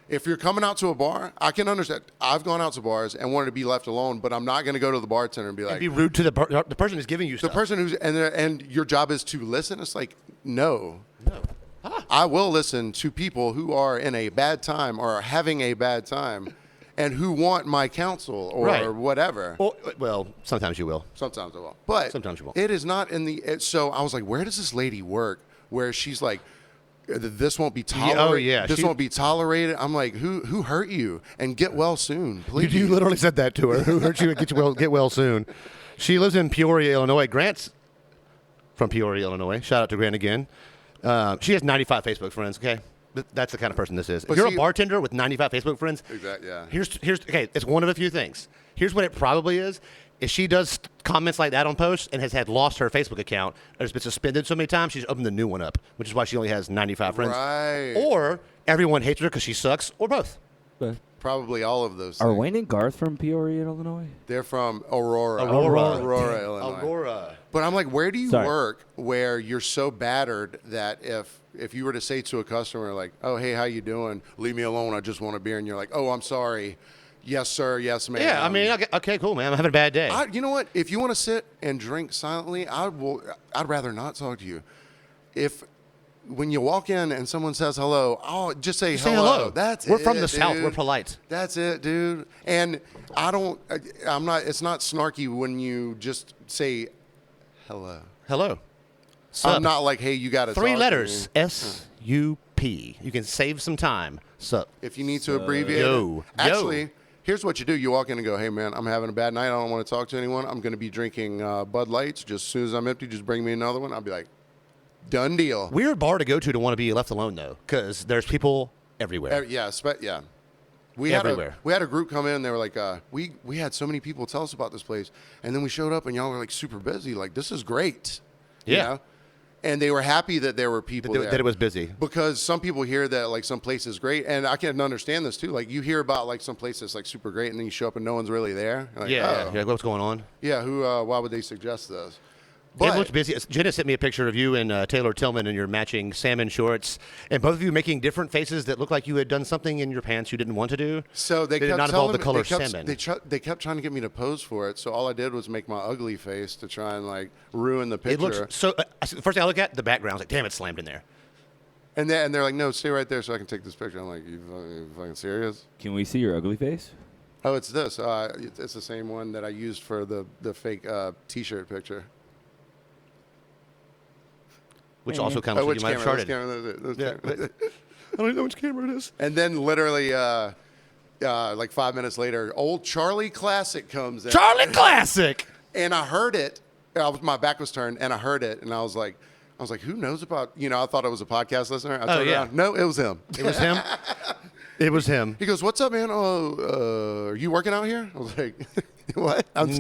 If you're coming out to a bar, I can understand. I've gone out to bars and wanted to be left alone, but I'm not going to go to the bartender and be like, Be rude to the person who's giving you the stuff. person who's and your job is to listen. It's like, no. I will listen to people who are in a bad time or are having a bad time and who want my counsel or whatever. Well, sometimes you will. Sometimes I will. But sometimes you won't. It is not in the so I was like, where does this lady work where she's like, this won't be tolerated. This won't be tolerated. I'm like, who hurt you? And get well soon, please. You literally said that to her. Who hurt you? Get well soon. She lives in Peoria, Illinois. Grant's from Peoria, Illinois. Shout out to Grant again. She has 95 Facebook friends. Okay, that's the kind of person this is. If you're a bartender with 95 Facebook friends, exactly. Yeah. Here's okay. It's one of a few things. Here's what it probably is. If she does comments like that on posts and has lost her Facebook account or has been suspended so many times, she's opened the new one up, which is why she only has 95 friends. Right. Or everyone hates her because she sucks, or both. Probably all of those things. Are Wayne and Garth from Peoria, Illinois? They're from Aurora, Illinois. Aurora. But I'm like, where do you work where you're so battered that if you were to say to a customer like, "Oh, hey, how you doing? Leave me alone. I just want a beer," and you're like, "Oh, I'm sorry. Yes, sir. Yes, ma'am." Yeah, I mean, okay, cool, man. I'm having a bad day. You know what? If you want to sit and drink silently, I'd rather not talk to you. When you walk in and someone says hello, just say hello. That's it. We're from the South. We're polite. That's it, dude. And I'm not. It's not snarky when you just say hello. Hello. Sup. I'm not like, hey, you got to 3 letters. S-U-P. You can save some time. Sup. If you need to abbreviate it. Actually, here's what you do. You walk in and go, hey, man, I'm having a bad night. I don't want to talk to anyone. I'm going to be drinking Bud Lights. Just as soon as I'm empty, just bring me another one. I'll be like, done deal. Weird bar to go to want to be left alone, though, because there's people everywhere. Yeah. We had a group come in, and they were like, we had so many people tell us about this place, and then we showed up, and y'all were like super busy. Like, this is great. Yeah. You know? And they were happy that there were people there. That it was busy. Because some people hear that, like, some place is great, and I can understand this, too. Like, you hear about, like, some place that's, like, super great, and then you show up and no one's really there. Like, Yeah, what's going on? Yeah, why would they suggest this? It looked busy. Jenna sent me a picture of you and Taylor Tillman in your matching salmon shorts, and both of you making different faces that looked like you had done something in your pants you didn't want to do. So they did kept not involve the color salmon. They kept trying to get me to pose for it, so all I did was make my ugly face to try and like ruin the picture. It looks so. The first thing I look at, the background, I was like, damn, it's slammed in there. And they're like, no, stay right there so I can take this picture. I'm like, you fucking serious? Can we see your ugly face? Oh, it's this. It's the same one that I used for the fake T-shirt picture. Which also kind of looks like you might have charted. I don't even know which camera it is. And then literally, like 5 minutes later, old Charlie Classic comes in. Charlie Classic! And I heard it. My back was turned, and I heard it, and I was like, who knows about, I thought it was a podcast listener. I turned around. No, it was him. It was him? It was him. He goes, what's up, man? Are you working out here? I was like, what? I'm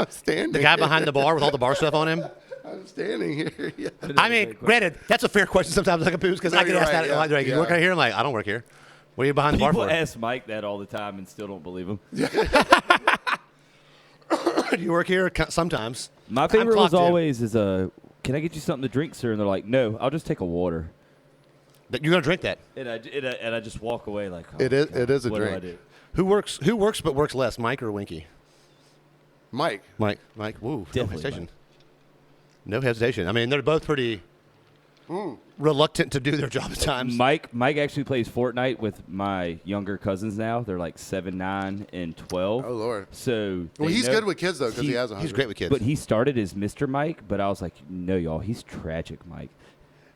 standing. The guy behind the bar with all the bar stuff on him? I'm standing here. Yeah. I mean, granted, that's a fair question sometimes, like a Poos, because I get asked that. Yeah, like, you work out here? I'm like, I don't work here. What are you behind the bar for? People ask Mike that all the time and still don't believe him. Do you work here? Sometimes. My favorite was always can I get you something to drink, sir? And they're like, no, I'll just take a water. You're going to drink that. And I just walk away like, it is a what drink. do I do? Who works but works less, Mike or Winky? Mike. Woo. Definitely Station. Mike. No hesitation. I mean, they're both pretty reluctant to do their job at times. Mike actually plays Fortnite with my younger cousins now. They're like 7, 9, and 12. Oh, Lord. So He's good with kids, though, because he has a He's great with kids. But he started as Mr. Mike, but I was like, no, y'all, he's Tragic Mike.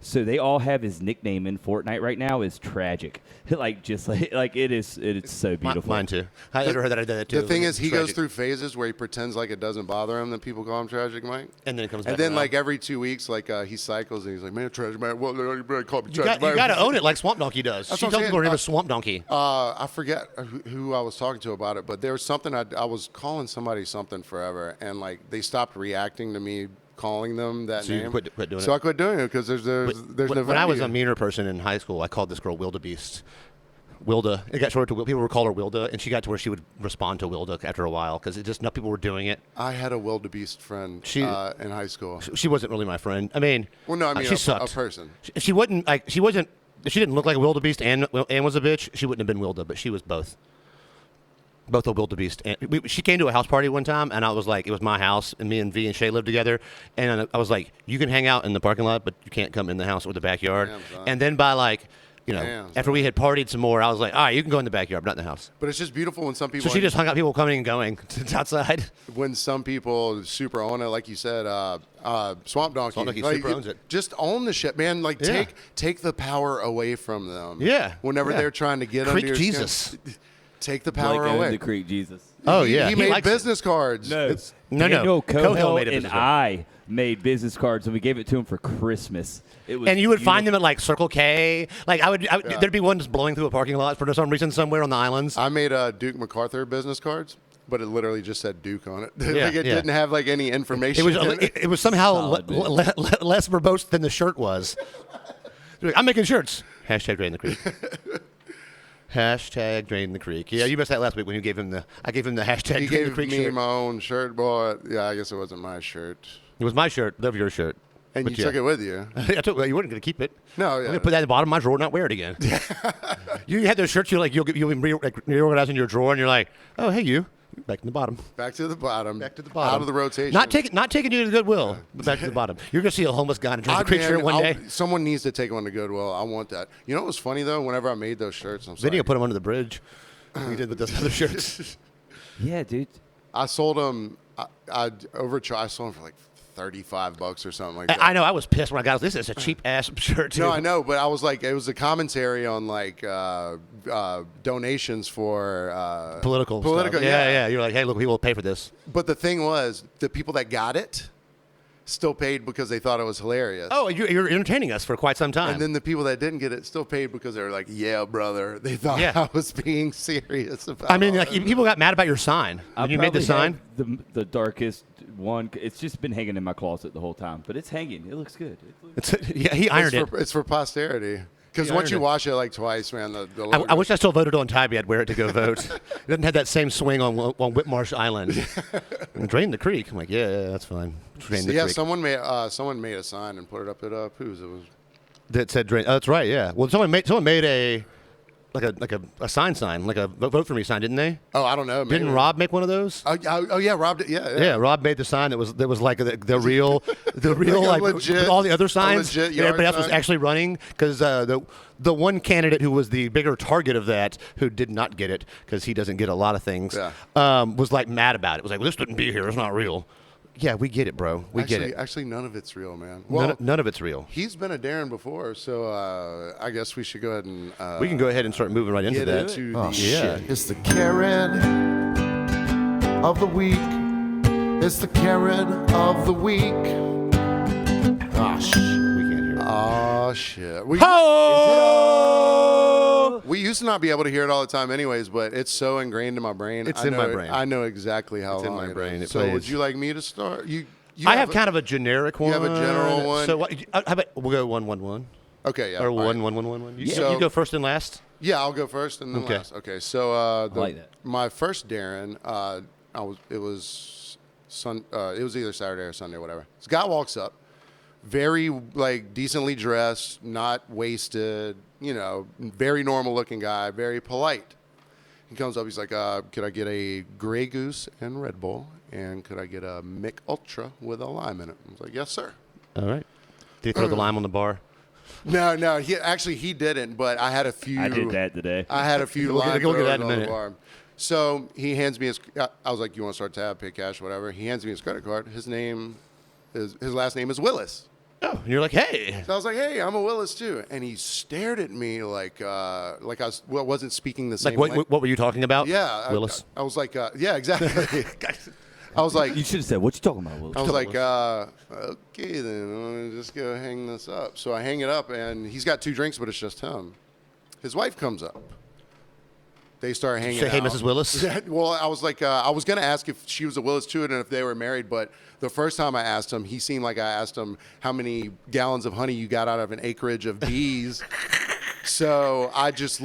So they all have his nickname in Fortnite right now is Tragic. It's so beautiful. Mine too. I ever heard that I did that too. The thing is, he Tragic. goes through phases where he pretends like it doesn't bother him that people call him Tragic Mike. And then it comes back And then, around. like, every 2 weeks, like, he cycles and he's like, man, Tragic Mike, well, you better call me You Tragic Mike. got to own it like Swamp Donkey does. That's She what I'm tells saying. people her name is Swamp Donkey. I forget who I was talking to about it, but there was something I was calling somebody something forever, and, like, they stopped reacting to me calling them that So you name. quit doing so it? I quit doing it because there's no When I was a value. meaner person in high school, I called this girl Wildebeest. Wilda. It got short to people would call her Wilda, and she got to where she would respond to Wilda after a while because it just enough people were doing it. I had a wildebeest friend in high school. She wasn't really my friend. I mean, Well, no, I mean she a sucked. person. She wasn't like she wasn't. If she didn't look like a wildebeest and was a bitch, she wouldn't have been Wilda, but she was both. Both a wildebeest. And she came to a house party one time, and I was like, it was my house, and me and V and Shay lived together, and I was like, you can hang out in the parking lot, but you can't come in the house or the backyard. Damn, son. And then by like, Damn, after we had partied some more, I was like, all right, you can go in the backyard, but not in the house. But it's just beautiful when some people. So she just hung out people coming and going outside. When some people super own it, like you said, Swamp Donkey. Swamp Donkey like, super owns it. Just own the shit, man. Like Yeah. take the power away from them. Yeah. Whenever Yeah. they're trying to get Creek under your Jesus. skin, take the Blake power owned away. the Creek Jesus. Oh, yeah. He He made likes it. business cards. No, Daniel Cohill Cohill made a and business card. I made business cards, and we gave it to him for Christmas. It was And you would find them beautiful. at like Circle K. Like there'd be one just blowing through a parking lot for some reason somewhere on the islands. I made Duke MacArthur business cards, but it literally just said Duke on it. Yeah, Like it yeah. didn't have like any information. It was somehow Solid, man. less verbose than the shirt was. I'm making shirts. Hashtag Drain the Creek. Hashtag Drain the Creek. Yeah, you missed that last week when I gave him the hashtag He Drain the gave Creek me shirt. my own shirt, boy. Yeah, I guess it wasn't my shirt. It was my shirt. Love your shirt. And But you yeah. took it with you. I took. You weren't going to keep it. No, I'm yeah. going to put that at the bottom of my drawer and not wear it again. You had those shirts. You'll reorganizing your drawer, and you're like, oh, hey, you. Back to the bottom. Back to the bottom. Back to the bottom. Out of the rotation. Not taking you to Goodwill, but back to the bottom. You're going to see a homeless guy in a Drain the Creek shirt one day. Someone needs to take one to Goodwill. I want that. You know what was funny, though? Whenever I made those shirts, I'm Then sorry. you put them under the bridge. We did with those other shirts. Yeah, dude. I sold them. I sold them for like $35 or something like that. I know. I was pissed when I got this. Is a cheap ass shirt. Too. No, I know, but I was like, it was a commentary on like donations for Political. Political, stuff. yeah. Yeah. You're like, hey, look, people will pay for this. But the thing was, the people that got it still paid because they thought it was hilarious. Oh, you're entertaining us for quite some time. And then the people that didn't get it still paid because they were like, yeah, brother. They thought Yeah. I was being serious about I mean, all like, of it. people got mad about your sign. When you made the sign. The darkest one. It's just been hanging in my closet the whole time, but it's hanging. It looks good. Yeah, he ironed it. It's for posterity. Because Yeah, once I you heard it. wash it like twice, man, the I logo. wish I still voted on Tybee. I'd wear it to go vote. It doesn't have that same swing on Whitmarsh Island. And Drain the Creek. I'm like, yeah, that's fine. Drain the yeah, Creek. someone made a sign and put it up at Pooh's. It was That said Drain. Oh, that's right. Yeah. Well, someone made a sign, like a vote for me sign, didn't they? I don't know. Maybe. Didn't Rob make one of those? Oh yeah, Rob did. Yeah. Yeah, Rob made the sign that was like the real like legit- with all the other signs. legit that yard everybody else was sign. actually running because the one candidate who was the bigger target of that, who did not get it because he doesn't get a lot of things, was like mad about it. Was like, well, this shouldn't be here. It's not real. Yeah, we get it, bro. We get it. Actually, none of it's real, man. Well, None of it's real. he's been a Darren before, so I guess we should go ahead and We can go ahead and start moving right into get that. into Oh, the Yeah. shit. It's the Karen of the week. It's the Karen of the week. Ah, We can't hear it. Oh shit. Oh! We used to not be able to hear it all the time, anyways, but it's so ingrained in my brain. It's I in know my it- brain. I know exactly how It's in long my brain. is. It So, would plays. you like me to start? You I have kind of a generic one. have a general one? So how about we'll go 1-1-1 Okay, yeah. or all right. 1-1-1-1. You, So- you go first and last. Yeah, I'll go first and then Okay. last. Okay, so like that. my first Darren, it was either Saturday or Sunday, whatever. This guy walks up, very like decently dressed, not wasted, very normal looking guy, very polite. He comes up. He's like, could I get a Grey Goose and Red Bull? And could I get a Mick Ultra with a lime in it? I was like, yes, sir. All right. Did he throw the lime on the bar? No. He didn't. But I had a few. I did that today. I had a few We'll lime get to that in a throws on the minute. bar. So he hands me his. I was like, you want to start tab, pay cash, whatever. He hands me his credit card. His last name is Willis. Oh, and you're like, hey. So I was like, hey, I'm a Willis too. And he stared at me like I wasn't speaking the same Like, language. what were you talking about? Yeah. Willis. I was like, yeah, exactly. I was like, You should have said, "What you talking about, Will?" I was like, okay, then I'm gonna just go hang this up. So I hang it up, and he's got 2 drinks, but it's just him. His wife comes up. They start hanging Say, out. hey, Mrs. Willis. Well, I was like, I was gonna ask if she was a Willis too, and if they were married. But the first time I asked him, he seemed like I asked him how many gallons of honey you got out of an acreage of bees. So I just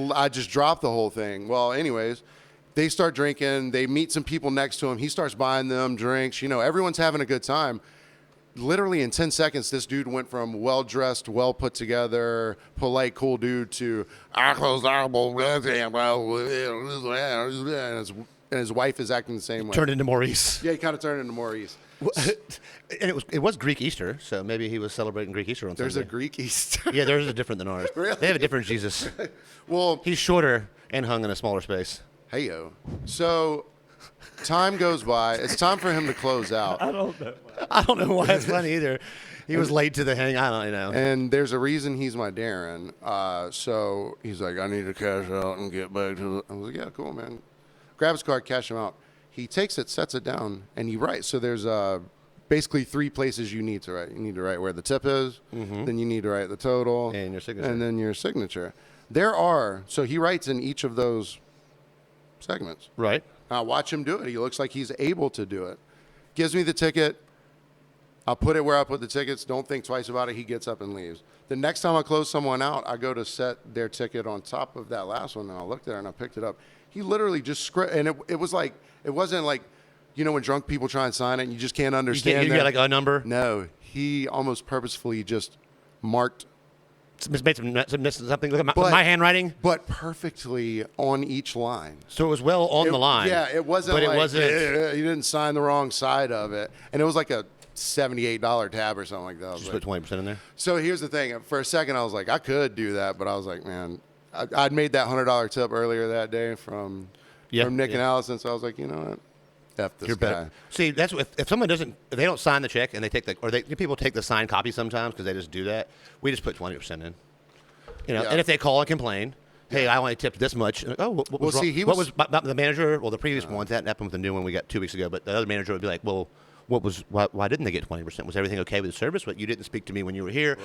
dropped the whole thing. Well, anyways. They start drinking. They meet some people next to him. He starts buying them drinks. Everyone's having a good time. Literally in 10 seconds, this dude went from well-dressed, well-put-together, polite, cool dude to and his wife is acting the same way. Turned into Maurice. Yeah, he kind of turned into Maurice. And it was Greek Easter, so maybe he was celebrating Greek Easter on There's Sunday. a Greek Easter. Yeah, theirs is different than ours. Really? They have a different Jesus. Well, He's shorter and hung in a smaller space. hey-yo. So time goes by. It's time for him to close out. I don't know. I don't know why it's funny either. He was late to the hang. I don't know. And there's a reason he's my Darren. So he's like, I need to cash out and get back to the... I was like, yeah, cool, man. Grab his card, cash him out. He takes it, sets it down, and he writes. So there's basically 3 places you need to write. You need to write where the tip is, then you need to write the total, And your signature. and then your signature. So he writes in each of those segments. Right. I watch him do it. He looks like he's able to do it. Gives me the ticket. I'll put it where I put the tickets. Don't think twice about it. He gets up and leaves. The next time I close someone out, I go to set their ticket on top of that last one, and I looked at it and I picked it up. He literally just and it was like, it wasn't like, when drunk people try and sign it and you just can't understand. You get like a number? No, he almost purposefully just marked. Made something. Look at my handwriting. But perfectly on each line. So it was well on the line. Yeah, it wasn't. But like, it wasn't. You didn't sign the wrong side of it, and it was like a $78 tab or something like that. Just put 20% in there. So here's the thing. For a second, I was like, I could do that, but I was like, man, I'd made that $100 tip earlier that day from Nick and Allison. So I was like, you know what? F this guy. Better. See, that's if someone doesn't, if they don't sign the check and they take people take the signed copy sometimes because they just do that. We just put 20% in. And if they call and complain, hey, I only tipped this much. What was wrong? See, what was the manager? Well, the previous one that happened with the new one we got 2 weeks ago. But the other manager would be like, well, why didn't they get 20%? Was everything okay with the service? But you didn't speak to me when you were here.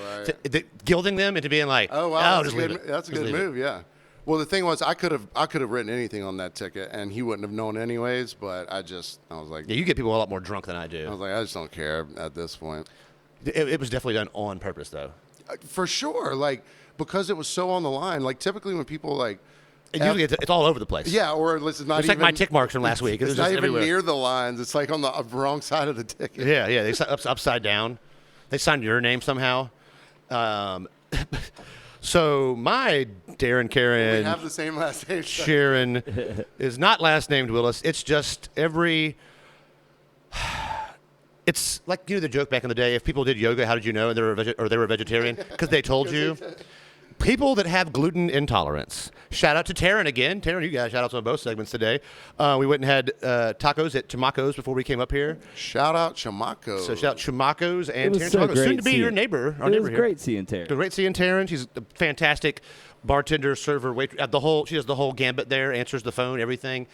Right. Gilding them into being like, oh wow, that's a good move. Yeah. Well, the thing was, I could have written anything on that ticket, and he wouldn't have known anyways. But I was like, yeah, you get people a lot more drunk than I do. I was like, I just don't care at this point. It was definitely done on purpose, though. For sure, because it was so on the line. Typically when people usually it's all over the place. Yeah, or it's not it's even like my tick marks from last week. It's just not even everywhere. near the lines. It's like on the wrong side of the ticket. Yeah. They upside down. They signed your name somehow. So my Darren Karen. We have the same last name. Sharon is not last named Willis. It's just It's like the joke back in the day. If people did yoga, how did you know? And they were a vegetarian because they told you. People that have gluten intolerance. Shout out to Taryn again. Taryn, you guys shout outs on both segments today. We went and had tacos at Chamaco's before we came up here. Shout out Chamaco. So shout out Chamaco's and It was Taryn so Chamaco. great Soon to be seeing- your neighbor. Our It neighbor was here. great seeing Taryn. Great seeing Taryn. She's a fantastic bartender, server, waitress. She does the whole gambit there. Answers the phone, everything.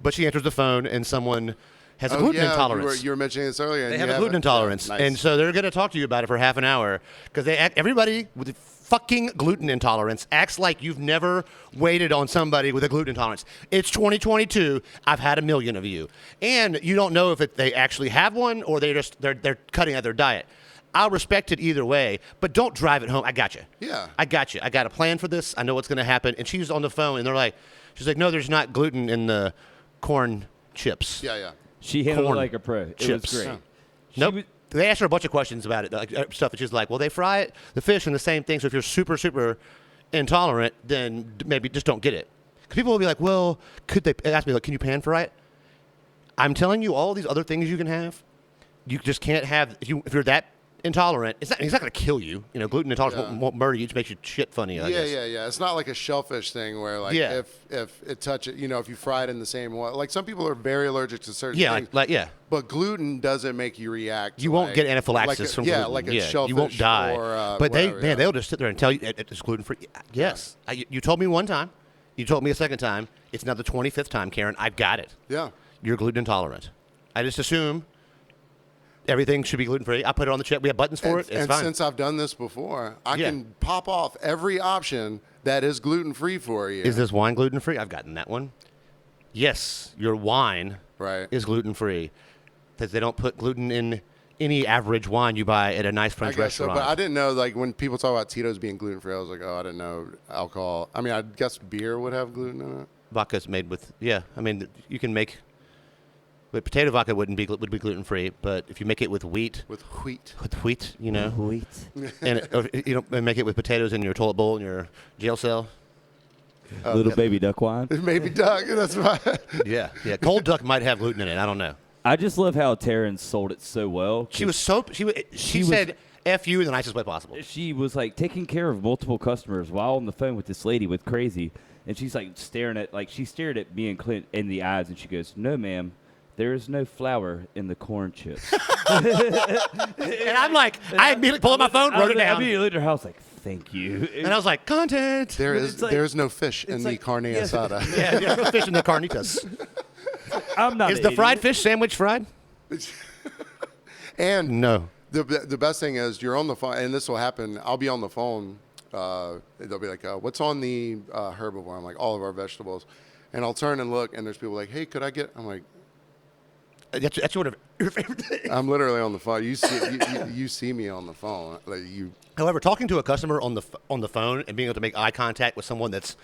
But she answers the phone and someone has a gluten intolerance. You were mentioning this earlier. They have a gluten intolerance, nice. and so they're going to talk to you about it for half an hour because everybody with fucking gluten intolerance acts like you've never waited on somebody with a gluten intolerance. It's 2022. I've had a million of you, and you don't know if they actually have one or they're cutting out their diet. I'll respect it either way, but don't drive it home. I got you. Yeah. I got you. I got a plan for this. I know what's going to happen. And she's on the phone, and she's like, no, there's not gluten in the corn chips. Yeah. She handled Corn it like a pro. It chips. was great. Nope. They asked her a bunch of questions about it, stuff, and she's like, well, they fry the fish in the same thing, so if you're super, super intolerant, then maybe just don't get it. Because people will be like, well, could they ask me, like, can you pan fry it? I'm telling you, all these other things you can have, you just can't have. If you're that intolerant, it's not going to kill you. You know, gluten intolerance won't murder you. It just makes you shit funny. I guess. Yeah. It's not like a shellfish thing where, like, if it touches, if you fry it in the same way. Like, some people are very allergic to certain things. But gluten doesn't make you react. You won't get anaphylaxis from gluten. Like a shellfish. You won't die. But whatever, they'll just sit there and tell you it's gluten free. Yes. You told me one time. You told me a second time. It's now the 25th time, Karen. I've got it. Yeah. You're gluten intolerant. I just assume everything should be gluten-free. I put it on the check. We have buttons for it. It's fine. Since I've done this before, I can pop off every option that is gluten-free for you. Is this wine gluten-free? I've gotten that one. Yes, your wine is gluten-free. Because they don't put gluten in any average wine you buy at a nice French restaurant. So, but I didn't know, like, when people talk about Tito's being gluten-free, I was like, I didn't know alcohol. I mean, I guess beer would have gluten in it. Vodka's made with, I mean, you can make... But potato vodka would be gluten-free, but if you make it with wheat, and make it with potatoes in your toilet bowl in your jail cell. Little baby duck wine. Baby duck, that's right. Yeah. Cold duck might have gluten in it. I don't know. I just love how Taryn sold it so well. She said F you in the nicest way possible. She was like taking care of multiple customers while on the phone with this lady with Crazy, and she's like she stared at me and Clint in the eyes, and she goes, "No, ma'am. There is no flour in the corn chips." And I'm like, I immediately pulled up my phone, wrote it down. I immediately looked at her, I was like, thank you. And I was like, content. There is no fish in the carne asada. Yeah, there's no fish in the carnitas. I'm not. Is the fried fish sandwich fried? And no. The best thing is you're on the phone, and this will happen. I'll be on the phone. They'll be like, what's on the herbivore? I'm like, all of our vegetables. And I'll turn and look, and there's people like, hey, could I get? I'm like, that's one of your favorite things. I'm literally on the phone. You see me on the phone. Like you. However, talking to a customer on the phone and being able to make eye contact with someone that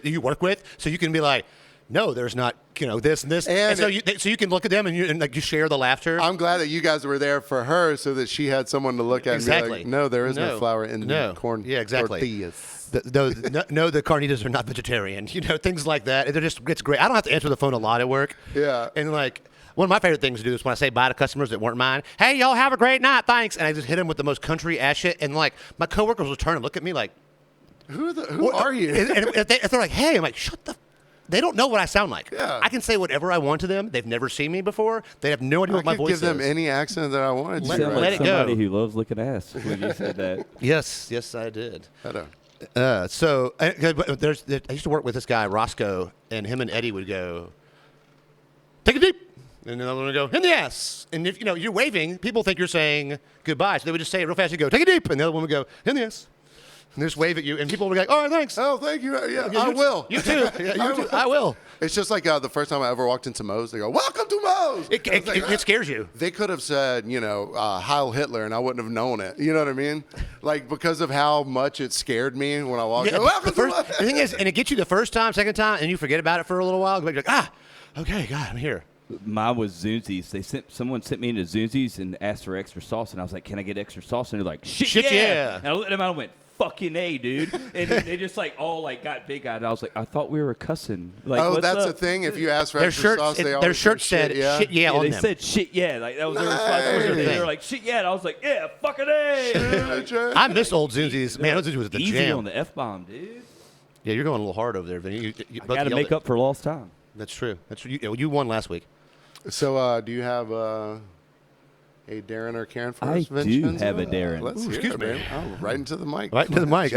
you work with, so you can be like, no, there's not, this and this, and so you can look at them and you share the laughter. I'm glad that you guys were there for her, so that she had someone to look at. Exactly. And be like, no, there is no flour in the corn. Yeah, exactly. Tortillas. The carnitas are not vegetarian. Things like that. It's great. I don't have to answer the phone a lot at work. Yeah. And like. One of my favorite things to do is when I say bye to customers that weren't mine, hey, y'all have a great night, thanks. And I just hit them with the most country ass shit. And like my coworkers will turn and look at me like, who are you? And if they're like, hey, I'm like, they don't know what I sound like. Yeah. I can say whatever I want to them. They've never seen me before. They have no idea what my voice is. I could give them any accent that I wanted to. Let it go. Somebody who loves licking ass when you said that. Yes, I did. I know. I used to work with this guy, Roscoe, and him and Eddie would go, take a deep. And then I'm going to go, in the ass. And if you're waving, people think you're saying goodbye. So they would just say it real fast. You go, take a deep. And the other one would go, in the ass. And they just wave at you. And people would be like, all right, thanks. Oh, thank you. Yeah, I will. You too. Yeah, you too. I will. It's just like the first time I ever walked into Moe's, they go, welcome to Moe's. It scares you. They could have said, Heil Hitler, and I wouldn't have known it. You know what I mean? Like, because of how much it scared me when I walked in. Welcome to Moe's. The thing is, and it gets you the first time, second time, and you forget about it for a little while. You're like, okay, God, I'm here. Mine was Zunzi's. Someone sent me into Zunzi's and asked for extra sauce, and I was like, "Can I get extra sauce?" And they're like, "Shit yeah!" And I looked at them and I went, "Fucking A, dude!" And they just all got big-eyed. And I was like, "I thought we were cussing." Like, that's the thing. If you ask for extra sauce, their shirt said "shit yeah" on them. They said "shit yeah," like that was their response. They were like "shit yeah," and I was like, "Yeah, fucking A." I miss old Zunzi's. Man, old Zunzi's was the easy jam. on the F-bomb, dude. Yeah, you're going a little hard over there. You got to make up for lost time. That's true. You won last week. So, do you have a Darren or Karen for us? I do have a Darren. Let's hear it, man. Oh, right into the mic. Right into the mic.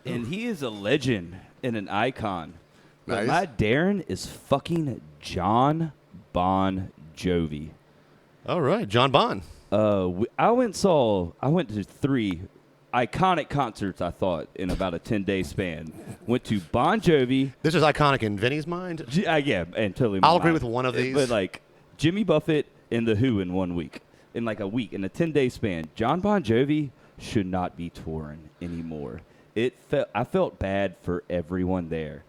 And he is a legend and an icon. But Nice. my Darren is fucking John Bon Jovi. All right, John Bon. I went to 3 iconic concerts, I thought, in about a 10-day span. Went to Bon Jovi. This is iconic in Vinny's mind. Yeah, and totally. I'll agree with one of these. But like Jimmy Buffett and The Who in 1 week, in like a week, in a 10-day span. John Bon Jovi should not be touring anymore. I felt bad for everyone there.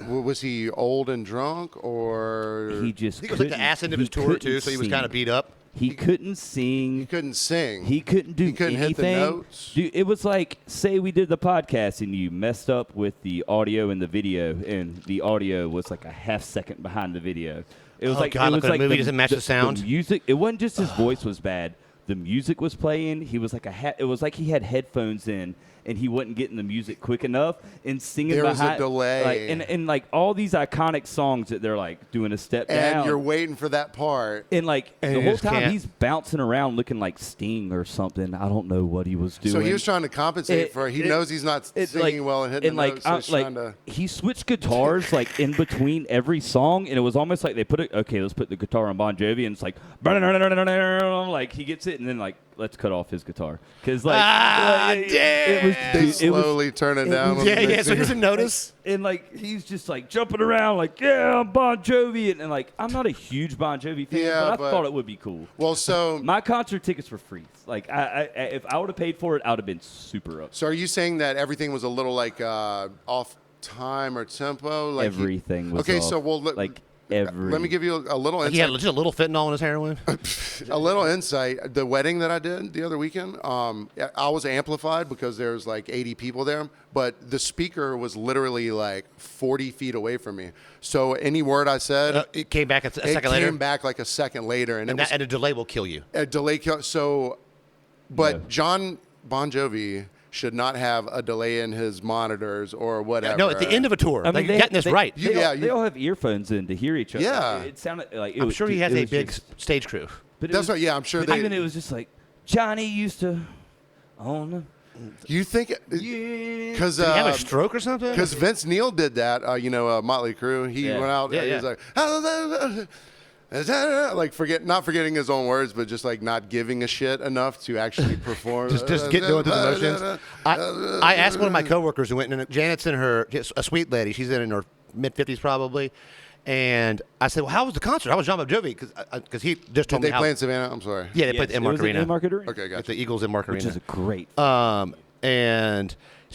Was he old and drunk, or He just I think it was like the ass end of his tour too, so he was kind of beat up. He couldn't sing. He couldn't sing. He couldn't do anything. Hit the notes. Dude, it was like, say we did the podcast and you messed up with the audio and the video, and the audio was like a half second behind the video. It was like, God, it like was like the movie doesn't match the sound. The music. It wasn't just his voice was bad. The music was playing. He was like it was like he had headphones in, and he wasn't getting the music quick enough and singing there behind. was a delay. Like, and like all these iconic songs that they're like doing a step down. And you're waiting for that part. And like And the you whole just time can't. he's bouncing around looking like Sting or something. I don't know what he was doing. So he was trying to compensate for. He knows he's not singing well and hitting the notes. So he's trying to. He switched guitars like in between every song, and it was almost like they put it. Okay, let's put the guitar on Bon Jovi, and it's like like he gets it, and then like let's cut off his guitar because like, They slowly turn it down. So he doesn't notice. And like he's just like jumping around like, yeah, I'm Bon Jovi, and like I'm not a huge Bon Jovi fan, Yeah, but I thought it would be cool. Well, so My concert tickets were free. Like I if I would have paid for it, I would have been super up. so are you saying that everything was a little like off time or tempo? Like Everything was okay. off. So like every. let me give you a little He had insight. legit a little fentanyl in his heroin. A little insight. The wedding that I did the other weekend, I was amplified because there's like 80 people there, but the speaker was literally like 40 feet away from me. So any word I said, It came back a second it later. came back like a second later, and, And a delay will kill you. a delay. So, but No. John Bon Jovi should not have a delay in his monitors or whatever. No, at the end of a tour. Like, you're getting this right. They all have earphones in to hear each other. Yeah. It sounded like I'm sure he has it a was big just- stage crew. but it That's was- right. Yeah, I'm sure but they. even it was just like Johnny used to own. You think? Yeah. Because Did he have a stroke or something? Because Vince Neil did that, Motley Crue. He Yeah. went out and he was like, not forgetting his own words, but just like not giving a shit enough to actually perform. just get going through the motions. I asked one of my coworkers who went in. Janet's in her a sweet lady. She's in her mid-50s probably. And I said, "Well, how was the concert? How was John Bon Jovi?" Because he just Did told me they how. play in Savannah? I'm sorry. Yeah, they played the Inmark Arena. Okay, With gotcha. the Eagles Inmark Which Arena. is a great. And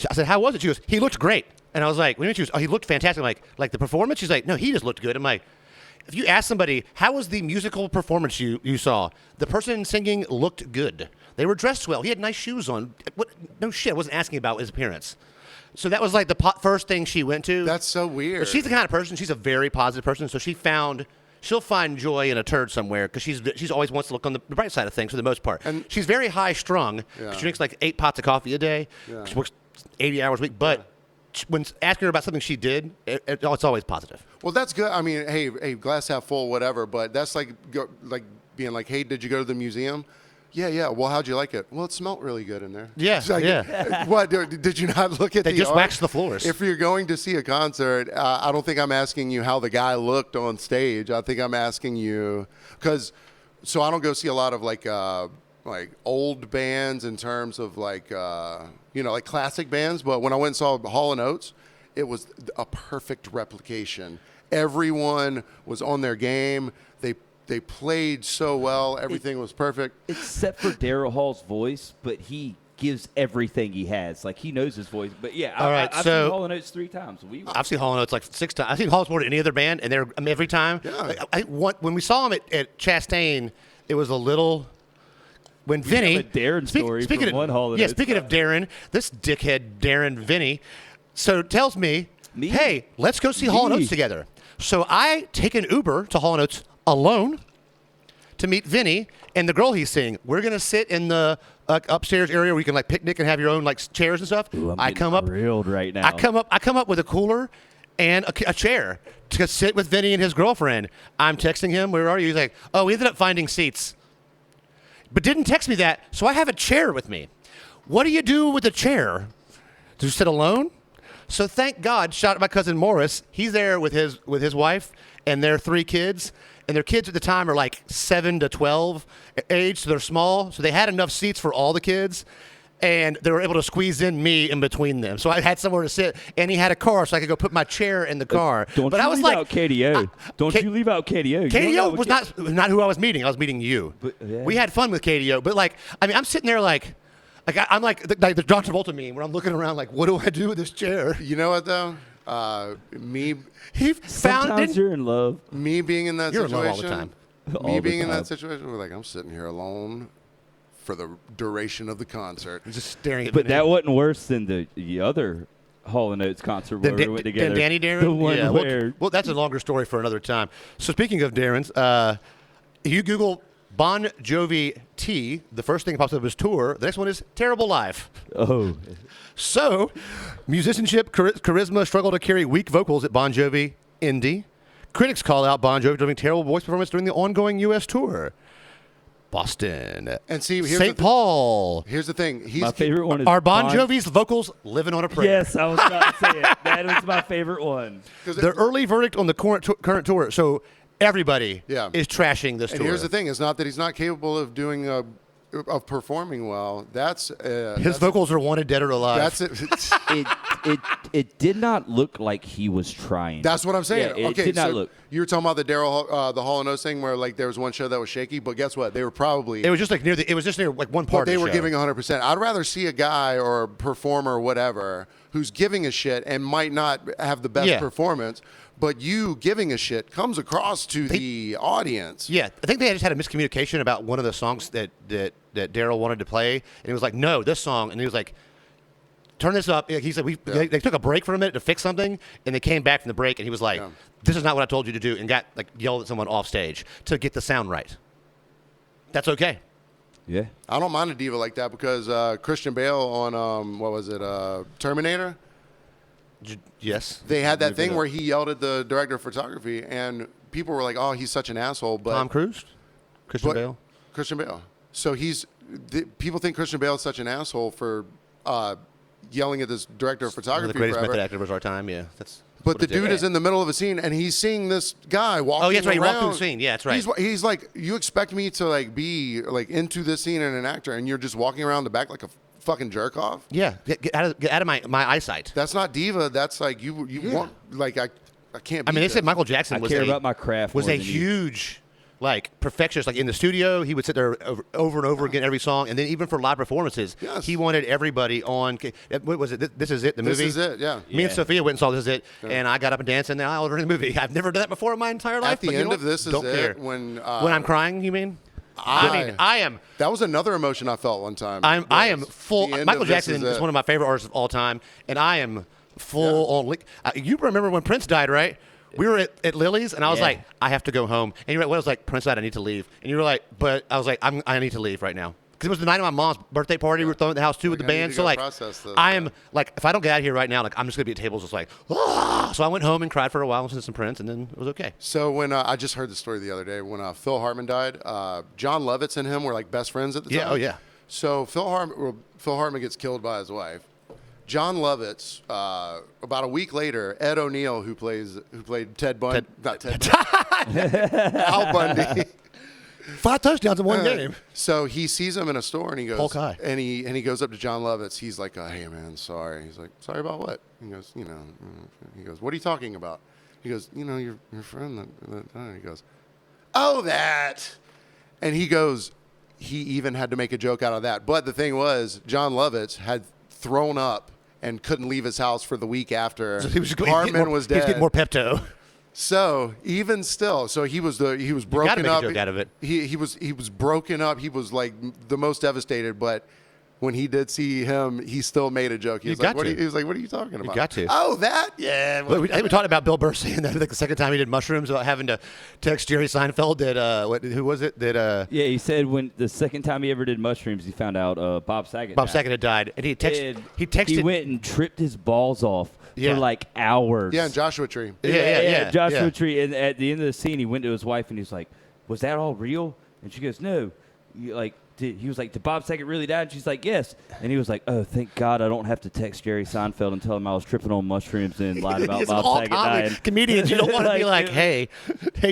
I said, "How was it?" She goes, "He looked great." And I was like, "What do you mean?" She goes, "Oh, he looked fantastic." I'm like the performance? She's like, "No, he just looked good." I'm like, if you ask somebody, how was the musical performance you saw? The person singing looked good. They were dressed well. He had nice shoes on. What? No shit. I wasn't asking about his appearance. So that was like the first thing she went to. That's so weird. But she's the kind of person. She's a very positive person. So she'll find joy in a turd somewhere because she's always wants to look on the bright side of things for the most part. And she's very high strung. Yeah. She drinks like 8 pots of coffee a day. Yeah. She works 80 hours a week. But when asking her about something she did, it's always positive. Well, that's good. I mean, hey, glass half full, whatever. But that's like being like, hey, did you go to the museum? Yeah. Well, how'd you like it? Well, it smelled really good in there. Yeah, It's like, yeah. What? Did you not look at They the just art? waxed the floors. If you're going to see a concert, I don't think I'm asking you how the guy looked on stage. I think I'm asking you so I don't go see a lot of like old bands in terms of like classic bands. But when I went and saw Hall & Oates, it was a perfect replication. Everyone was on their game. They played so well. Everything was perfect. Except for Daryl Hall's voice, but he gives everything he has. Like, he knows his voice. But yeah, All right, I've so- seen Hall & Oates 3 times. I've seen Hall & Oates like 6 times. I've seen Hall & Oates more than any other band, and every time. Yeah. When we saw him at Chastain, it was a little. When Vinny, have a Darren story from one Hall & Oates. Yeah, speaking of Darren, this dickhead Darren Vinny, so tells me, Me? hey, let's go see Hall & Oates together. So I take an Uber to Hall & Oates alone to meet Vinny and the girl he's seeing. We're gonna sit in the upstairs area where you can like picnic and have your own like chairs and stuff. Ooh, I'm I getting come up grilled right now. I come up with a cooler and a chair to sit with Vinny and his girlfriend. I'm texting him. Where are you? He's like, oh, we ended up finding seats, but didn't text me that. So I have a chair with me. What do you do with a chair? Do you sit alone? So thank God, shout out my cousin Morris. He's there with his wife and their 3 kids. And their kids at the time are like 7 to 12 age, so they're small. So they had enough seats for all the kids. And they were able to squeeze in me in between them. So I had somewhere to sit. And he had a car, so I could go put my chair in the car. Don't but you I was leave like, out KDO. Don't you leave out KDO. KDO was not who I was meeting. I was meeting you. But, yeah. We had fun with KDO. But, like, I mean, I'm sitting there like I'm like the John Travolta meme where I'm looking around like, what do I do with this chair? You know what though? He found Sometimes you're in love. Me being in that You're in situation. love all the time. Me being in that situation, we're like, I'm sitting here alone for the duration of the concert. Just staring at But me. that wasn't worse than the other Hall & Oates concert where we went together. Then Danny Darren? The one yeah, where well, that's a longer story for another time. So speaking of Darren's, you Google Bon Jovi T, the first thing that pops up is tour. The next one is Terrible Live. oh, So, musicianship, charisma struggle to carry weak vocals at Bon Jovi Indie. Critics call out Bon Jovi doing terrible voice performance during the ongoing U.S. tour. Boston. And see, here's St. Paul. Here's the thing. my favorite one is Are Bon Jovi's vocals living on a prayer? Yes, I was about to say it. That was my favorite one. The early verdict on the current tour. So everybody is trashing this And tour. here's the thing: it's not that he's not capable of doing of performing well. That's His vocals are wanted, dead or alive. That's it. It did not look like he was trying. That's what I'm saying. Yeah, it okay, did not so look. you were talking about the Hall & Oates thing, where like there was one show that was shaky, but guess what? They were probably. It was just like near the. It was just near like one But part. they of the were show. giving 100%. I'd rather see a guy or a performer or whatever who's giving a shit and might not have the best performance, but you giving a shit comes across to the audience. Yeah, I think they just had a miscommunication about one of the songs that Daryl wanted to play, and he was like, "No, this song," and he was like, "Turn this up." He said, They took a break for a minute to fix something, and they came back from the break, and he was like, "This is not what I told you to do," and got like yelled at someone off stage to get the sound right. That's okay. Yeah. I don't mind a diva like that because Christian Bale on what was it, Terminator? Yes. They had that thing where he yelled at the director of photography, and people were like, "Oh, he's such an asshole." But Tom Cruise, Christian Bale. Christian Bale. So people think Christian Bale is such an asshole for yelling at this director of photography. One of the greatest forever. method actors of our time. Yeah, that's. But the dude is in the middle of a scene, and he's seeing this guy walking. Oh, yeah, that's right. He walked around. through the scene. Yeah, that's right. He's like, you expect me to like be like into this scene and an actor, and you're just walking around the back like a fucking jerk off. Yeah, get out of my eyesight. That's not diva. That's like you want like I can't. I mean, they said Michael Jackson was care about my craft was more a than you. huge like perfectionist. Like in the studio, he would sit there over and over again every song, and then even for live performances, he wanted everybody on. What was it? This is it. The movie. This is it. Yeah. Me and Sophia went and saw This Is It, and I got up and danced in the aisle during the movie. I've never done that before in my entire life. At the but you end know of This Is Don't care. It, when I'm crying, you mean? I am. That was another emotion I felt one time. I am full. The end Michael of This Jackson Is is It. one of my favorite artists of all time, and I am full on. You remember when Prince died, right? We were at Lily's, and I was like, I have to go home. And you were like, well, I was like, Prince died, I need to leave. And you were like, but I was like, I need to leave right now. Because it was the night of my mom's birthday party. We were throwing at the house, too, with the I need band. to So, go like, process this. I am, like, if I don't get out of here right now, like, I'm just going to be at tables just like, ah. So I went home and cried for a while, listened to some Prince, and then it was okay. So when I just heard the story the other day when Phil Hartman died, John Lovitz and him were like best friends at the time. Yeah, oh, yeah. So Phil Hartman gets killed by his wife. John Lovitz, about a week later, Ed O'Neill, who played Ted Bundy, not Ted Bundy, Al Bundy. 5 touchdowns in one game. So he sees him in a store and he goes, Hulk high. and he goes up to John Lovitz. He's like, "Hey man, sorry." He's like, "Sorry about what?" He goes, He goes, "What are you talking about?" He goes, your friend." He goes, "Oh, that." And he goes, he even had to make a joke out of that. But the thing was, John Lovitz had thrown up and couldn't leave his house for the week after Hartman was dead. He was getting more Pepto. So even still, he was broken gotta make a up. joke out of it. He was broken up. He was like the most devastated. But when he did see him, he still made a joke. He was like, "What are you talking about?" You got to. Oh, that? Yeah. I think we talked about Bill Burr saying that like the second time he did mushrooms about having to text Jerry Seinfeld that who was it that Yeah, he said when the second time he ever did mushrooms, he found out Bob Saget. Bob Saget had died, and he texted. He went and tripped his balls off Yeah. for like hours. Yeah, in Joshua Tree. Yeah. Joshua Tree. And at the end of the scene, he went to his wife and he was like, "Was that all real?" And she goes, "No." He was like, "Did Bob Saget really die?" And she's like, "Yes." And he was like, "Oh, thank God I don't have to text Jerry Seinfeld and tell him I was tripping on mushrooms and lied about It's Bob all Saget dying." comedians, you don't want to be like, hey,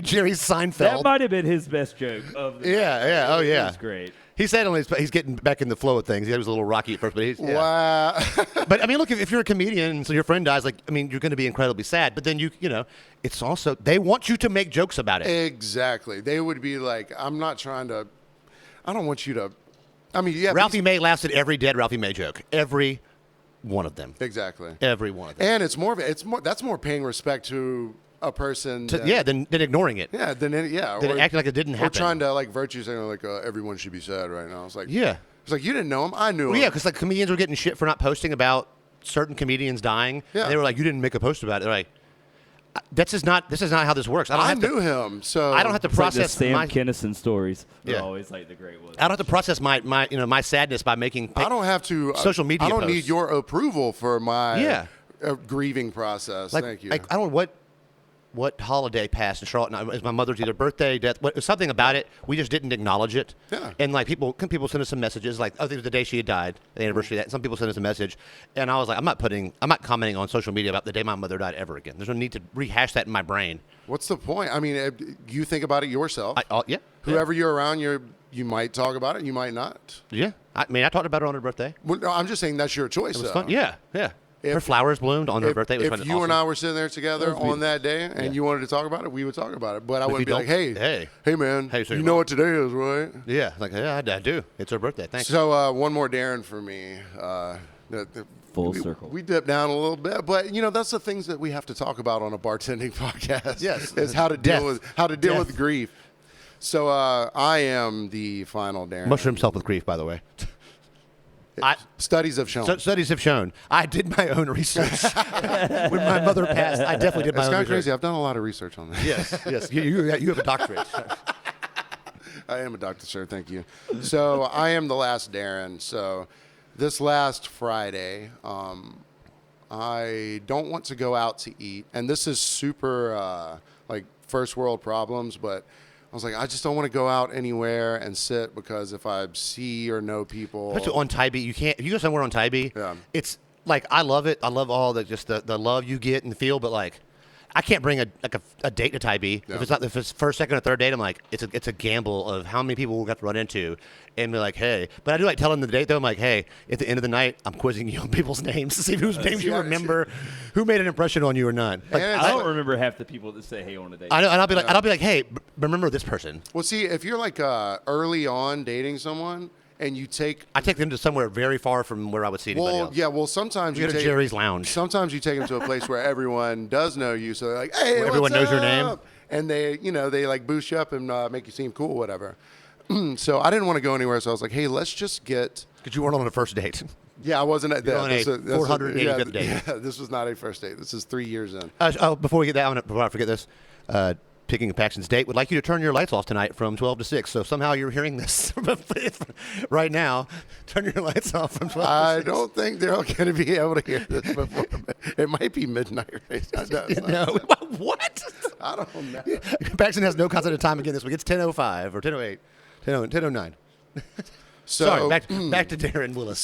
Jerry Seinfeld. That might have been his best joke of the Yeah, oh yeah. It was great. He said he's getting back in the flow of things. He was a little rocky at first, but he's Wow. But I mean, look, if you're a comedian, so your friend dies, like, I mean, you're going to be incredibly sad. But then it's also they want you to make jokes about it. Exactly. They would be like, "I'm not trying to. I don't want you to." I mean, yeah. Ralphie May laughs at every dead Ralphie May joke. Every one of them. Exactly. Every one of them. And that's more paying respect to a person. Than ignoring it. Yeah, than acting like it didn't happen. Or trying to like virtue saying like everyone should be sad right now. It's like it's like you didn't know him, I knew him. Yeah, because like comedians were getting shit for not posting about certain comedians dying. Yeah, and they were like, you didn't make a post about it. They're like, this is not how this works. I knew him, so I don't have to process like the Sam Kinison stories. They're Yeah. always like the great ones. I don't have to process my sadness by making. I don't have to social media. I don't posts. need your approval for my grieving process. Like, Thank you. Like, I don't know what holiday passed in Charlotte. It was my mother's either birthday, death. It was something about it. We just didn't acknowledge it. Yeah. And like people send us some messages like, oh, it was the day she had died, the anniversary of that. Some people send us a message, and I was like, I'm not commenting on social media about the day my mother died ever again. There's no need to rehash that in my brain. What's the point? I mean, you think about it yourself. Yeah. Whoever you're around, you might talk about it, you might not. Yeah. I mean, I talked about her on her birthday. Well, no, I'm just saying that's your choice. It was fun. Yeah. Her flowers bloomed on her birthday. It was fun. If you and I were sitting there together on that day and you wanted to talk about it, we would talk about it. But I wouldn't be like, hey, man, so you know what today is, right? Yeah. Like, yeah, I do. It's her birthday. Thanks. So one more Darren for me. Full circle. We dipped down a little bit, but that's the things that we have to talk about on a bartending podcast. Yes, is how to deal with grief. So I am the final Darren. Mushroom himself with grief, by the way. Studies have shown. Studies have shown. I did my own research when my mother passed. I definitely did my own research. It's kind of crazy. I've done a lot of research on that. Yes. You have a doctorate. I am a doctor, sir. Thank you. So I am the last Darren. So this last Friday, I don't want to go out to eat, and this is super like first world problems, but I was like, I just don't want to go out anywhere and sit because if I see or know people. Especially on Tybee, you can't. If you go somewhere on Tybee, it's like I love it. I love all the love you get and feel, but like I can't bring a date to Tybee. Yeah. If it's first, second, or third date, I'm like it's a gamble of how many people we'll have to run into and be like, hey. But I do like telling the date though. I'm like, hey, at the end of the night, I'm quizzing you on people's names to see whose names you remember, who made an impression on you or not. Like, I don't remember half the people that say hey on a date. I know, and I'll be like, hey, remember this person. Well, see, if you're like early on dating someone. And I take them to somewhere very far from where I would see anybody else. Yeah, well, sometimes you go to Jerry's Lounge. Sometimes you take them to a place where everyone does know you, so they're like, "Hey, where everyone knows your name," and they like boost you up and make you seem cool, whatever. So I didn't want to go anywhere, so I was like, "Hey, let's just get." Because you weren't on a first date. Yeah, I wasn't at that. On a 485th date. Yeah, this was not a first date. This is 3 years in. Before we get that, before I forget this. Picking a Paxton's date would like you to turn your lights off tonight from 12 to 6. So somehow you're hearing this right now. Turn your lights off from 12 to 6. I don't think they're all going to be able to hear this before. It might be midnight right now. No. What? I don't know. Paxton has no concept of time again this week. It's 10:05 or 10:08, 10:09. So, sorry, back to Darren Willis.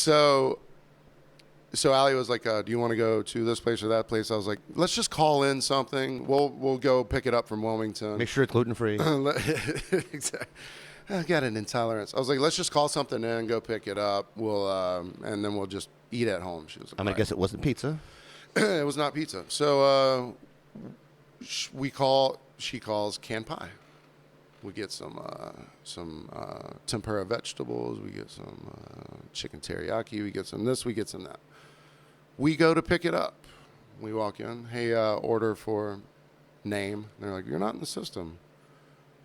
So Allie was like, do you want to go to this place or that place? I was like, let's just call in something. We'll go pick it up from Wilmington. Make sure it's gluten-free. Exactly. I got an intolerance. I was like, let's just call something in, go pick it up. And then we'll just eat at home. She was like, I'm going to guess it wasn't pizza. It was not pizza. So she calls canned pie. We get some tempura vegetables. We get some chicken teriyaki. We get some this. We get some that. We go to pick it up. We walk in. Hey, order for name. And they're like, you're not in the system.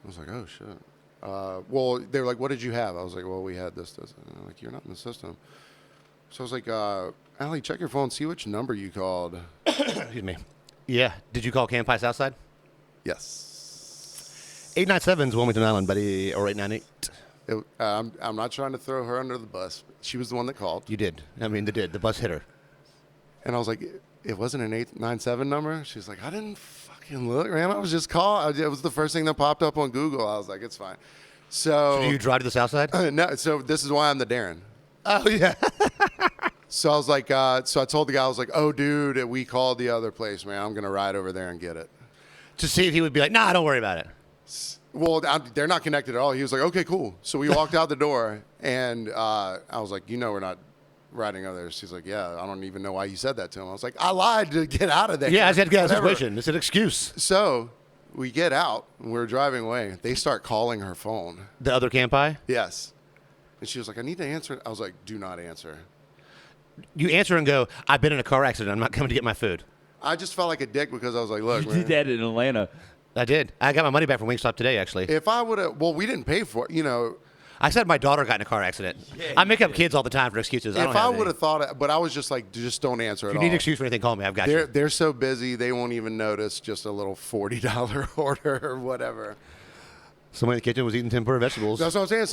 I was like, oh, shit. Well, they were like, what did you have? I was like, well, we had this. And they're like, you're not in the system. So I was like, Allie, check your phone. See which number you called. Excuse me. Yeah. Did you call Camp Pie Southside? Yes. 897's Wilmington Island, buddy, or 898. I'm not trying to throw her under the bus. She was the one that called. You did. I mean, they did. The bus hit her. And I was like, it wasn't an 897 number? She's like, I didn't fucking look, man. I was just calling. It was the first thing that popped up on Google. I was like, it's fine. So do you drive to the south side? No. So this is why I'm the Darren. Oh, yeah. So I was like, so I told the guy, I was like, oh, dude, we called the other place, man. I'm going to ride over there and get it. To see if he would be like, nah, don't worry about it. Well, they're not connected at all. He was like, okay, cool. So we walked out the door, and I was like, we're not riding over there. She's like, yeah, I don't even know why you said that to him. I was like, I lied to get out of there. Yeah, I just had to get out of the situation. It's an excuse. So we get out, and we're driving away. They start calling her phone. The other Camp Pie? Yes. And she was like, I need to answer. I was like, do not answer. You answer and go, I've been in a car accident. I'm not coming to get my food. I just felt like a dick because I was like, look, You man. did that in Atlanta. I did. I got my money back from Wingstop today, actually. If I would have, well, we didn't pay for it, you know. I said my daughter got in a car accident. I make up kids all the time for excuses. If I would have thought it, but I was just like, just don't answer if at you all. need an excuse for anything, call me. I've got you. They're so busy, they won't even notice just a little $40 order or whatever. Someone in the kitchen was eating tempura vegetables. That's what I'm saying.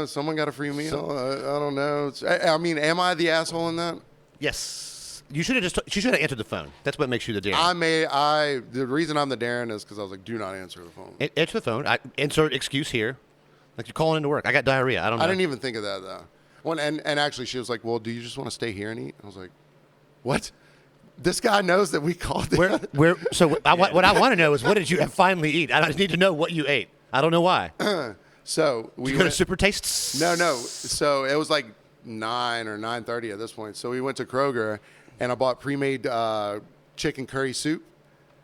Someone got a free meal. I don't know. I mean, am I the asshole in that? Yes. You should have she should have answered the phone. That's what makes you the Darren. The reason I'm the Darren is because I was like, do not answer the phone. Answer the phone. I insert excuse here. Like you're calling into work. I got diarrhea. I don't know. I didn't even think of that though. And actually, she was like, well, do you just want to stay here and eat? I was like, what? This guy knows that we called. What I want to know is what did you finally eat? I just need to know what you ate. I don't know why. So we Did you go to Super Tastes? No. So it was like 9 or 9:30 at this point. So we went to Kroger, and I bought pre-made chicken curry soup.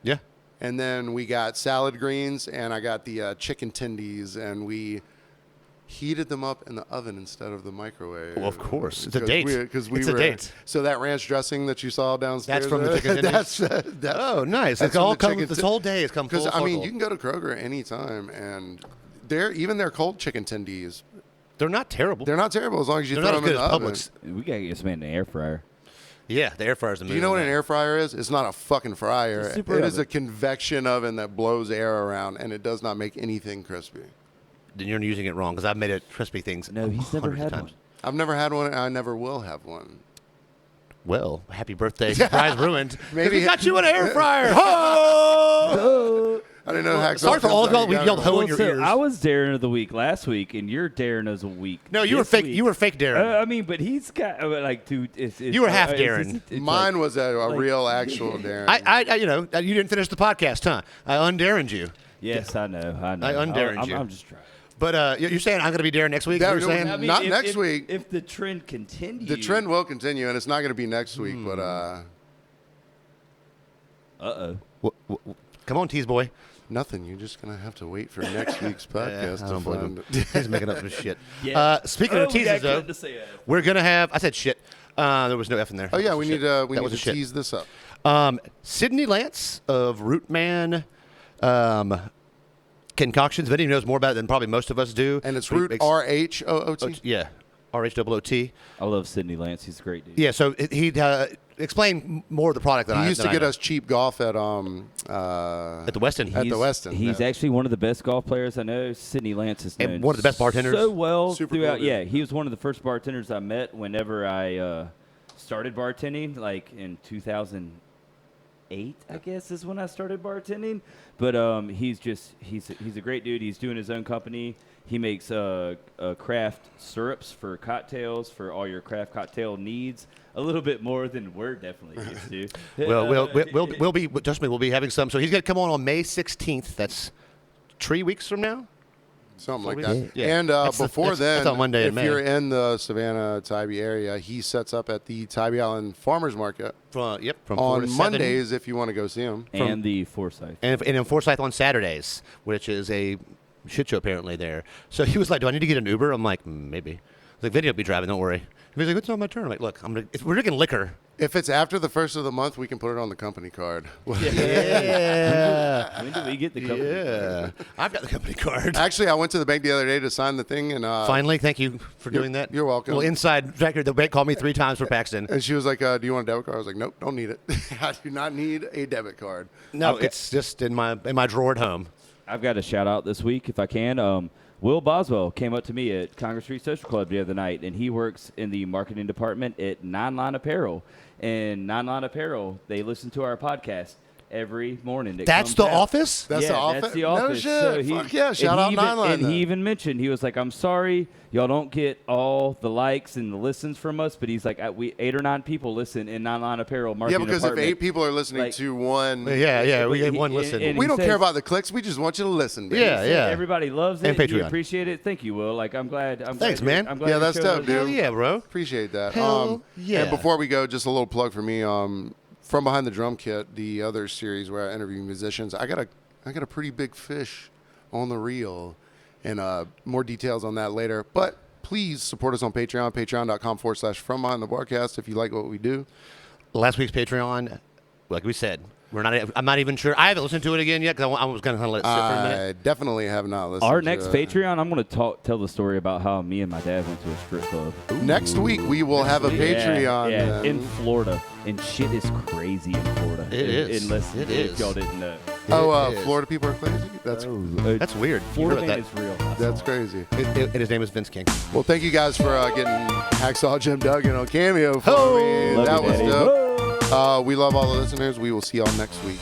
Yeah. And then we got salad greens, and I got the chicken tendies, and we heated them up in the oven instead of the microwave. Well, of course. It's a date. It's a date. So that ranch dressing that you saw downstairs. That's from the chicken tendies? that's Oh, nice. That's It's all from the come, this whole day has come full Because, circle. I mean, you can go to Kroger anytime, and their cold chicken tendies, They're not terrible. they're not terrible as long as you They're throw not them as in good the as oven. Publix. We gotta get some in the air fryer. Yeah, the air fryer's the move. Do you know on what an that. air fryer is? It's not a fucking fryer. It's a super It is oven. a convection oven that blows air around, and it does not make anything crispy. Then you're using it wrong because I've made it crispy things. No, he's never hundreds of had times. one. I've never had one, and I never will have one. Well, happy birthday. Surprise ruined. Maybe- we got you an air fryer. Ho! I didn't know Hacksaw. sorry for all of y'all. We got yelled it. ho in Well, your so ears. I was Darren of the week last week, and you're Darren of the week. No, you were this fake. week. You were fake Darren. I mean, but he's got like two. You were half Darren. Mine was a like- real, actual Darren. I, you know, you didn't finish the podcast, huh? I undarrened you. Yes, I know. I undarrened you. I'm just trying. But you're saying I'm going to be Darren next week? That- Is what you're saying? I mean, Not if- next if- week. If the trend continues, The trend will continue, and it's not going to be next week, but Come on, tease boy. nothing. You're just going to have to wait for next week's podcast I to don't believe find him. it. He's making up some shit. Yeah. Speaking Oh, of we got teases, though, to say it. we're going to have. I said shit. There was no F in there. Oh, yeah, we need That to was a shit. tease this up. Sydney Lance of Rootman Concoctions. Vinny knows more about it than probably most of us do. And it's But he Root makes- R-H-O-O-T. Yeah, RHOOT. I love Sidney Lance. He's a great dude. Yeah, so he explained more of the product than I He used to than I get know. us cheap golf at at the Westin. at the Westin. He's yeah. actually one of the best golf players I know. Sidney Lance is And known one of the best bartenders. so well Super throughout. cool dude. Yeah, he was one of the first bartenders I met whenever I started bartending, like in 2008, I guess is when I started bartending. But he's a great dude. He's doing his own company. He makes craft syrups for cocktails for all your craft cocktail needs. A little bit more than we're definitely used to. Well, we'll be trust me, we'll be having some. So he's going to come on May 16th. That's 3 weeks from now. Something like Yeah. that. Yeah. And That's before that's then, on Monday in if May. you're in the Savannah, Tybee area, he sets up at the Tybee Island Farmers Market From 4 to on 7. Mondays if you want to go see him. And the Forsyth. and in Forsyth on Saturdays, which is a shit show apparently there. So he was like, "Do I need to get an Uber?" I'm like, "Maybe." I was like, "Vinny will be driving. Don't worry." He's like, "It's not my turn." I'm like, "Look, if we're drinking liquor." If it's after the first of the month, we can put it on the company card. Yeah. When do we get the company? Yeah. I've got the company card. Actually, I went to the bank the other day to sign the thing, and Finally, thank you for doing that. you're welcome. Well, inside record, the bank called me 3 times for Paxton. and she was like, "Do you want a debit card?" I was like, "Nope, don't need it. I do not need a debit card." No, Okay. it's just in my drawer at home. I've got a shout out this week if I can. Will Boswell came up to me at Congress Street Social Club the other night, and he works in the marketing department at Nine Line Apparel. And Nine Line Apparel, they listen to our podcast every morning. That's the office? That's yeah, the office? That's the No office. shit. So he, Fuck yeah. and Shout he out even- Nine Line And then. he even mentioned, he was like, "I'm sorry, y'all don't get all the likes and the listens from us," but he's like, "We 8 or 9 people listen in Nine Line Apparel Yeah, marketing because if department." 8 people are listening Like- to one, Yeah, we had He- one listen. and we he don't says- care about the clicks. We just want you to listen. Baby. Yeah, yeah. Everybody loves it. And We Patreon. appreciate it. Thank you, Will. Like, I'm glad. Thanks, man. I'm glad Yeah, you that's showed dope, us. dude. Hell yeah, bro. Appreciate that. Hell yeah. And before we go, just a little plug for me. From Behind the Drum Kit, the other series where I interview musicians, I got a pretty big fish on the reel, and more details on that later. But please support us on Patreon, patreon.com/FromBehindTheBarCast if you like what we do. Last week's Patreon like we said, I'm not even sure. I haven't listened to it again yet because I was going to let it sit for a minute. I definitely have not listened. Our to next it. Patreon, I'm going to tell the story about how me and my dad went to a strip club. Next week we will have a Patreon. Yeah, then. in Florida, and shit is crazy in Florida. It is. Unless It if is. y'all didn't know. It is. Florida people are crazy. That's That's weird. You Florida heard man about is real. that's crazy. and his name is Vince King. Well, thank you guys for getting Pax-Saw Jim Duggan on Cameo for Ho! me. Love That you, was Daddy. dope. We love all the listeners. We will see y'all next week.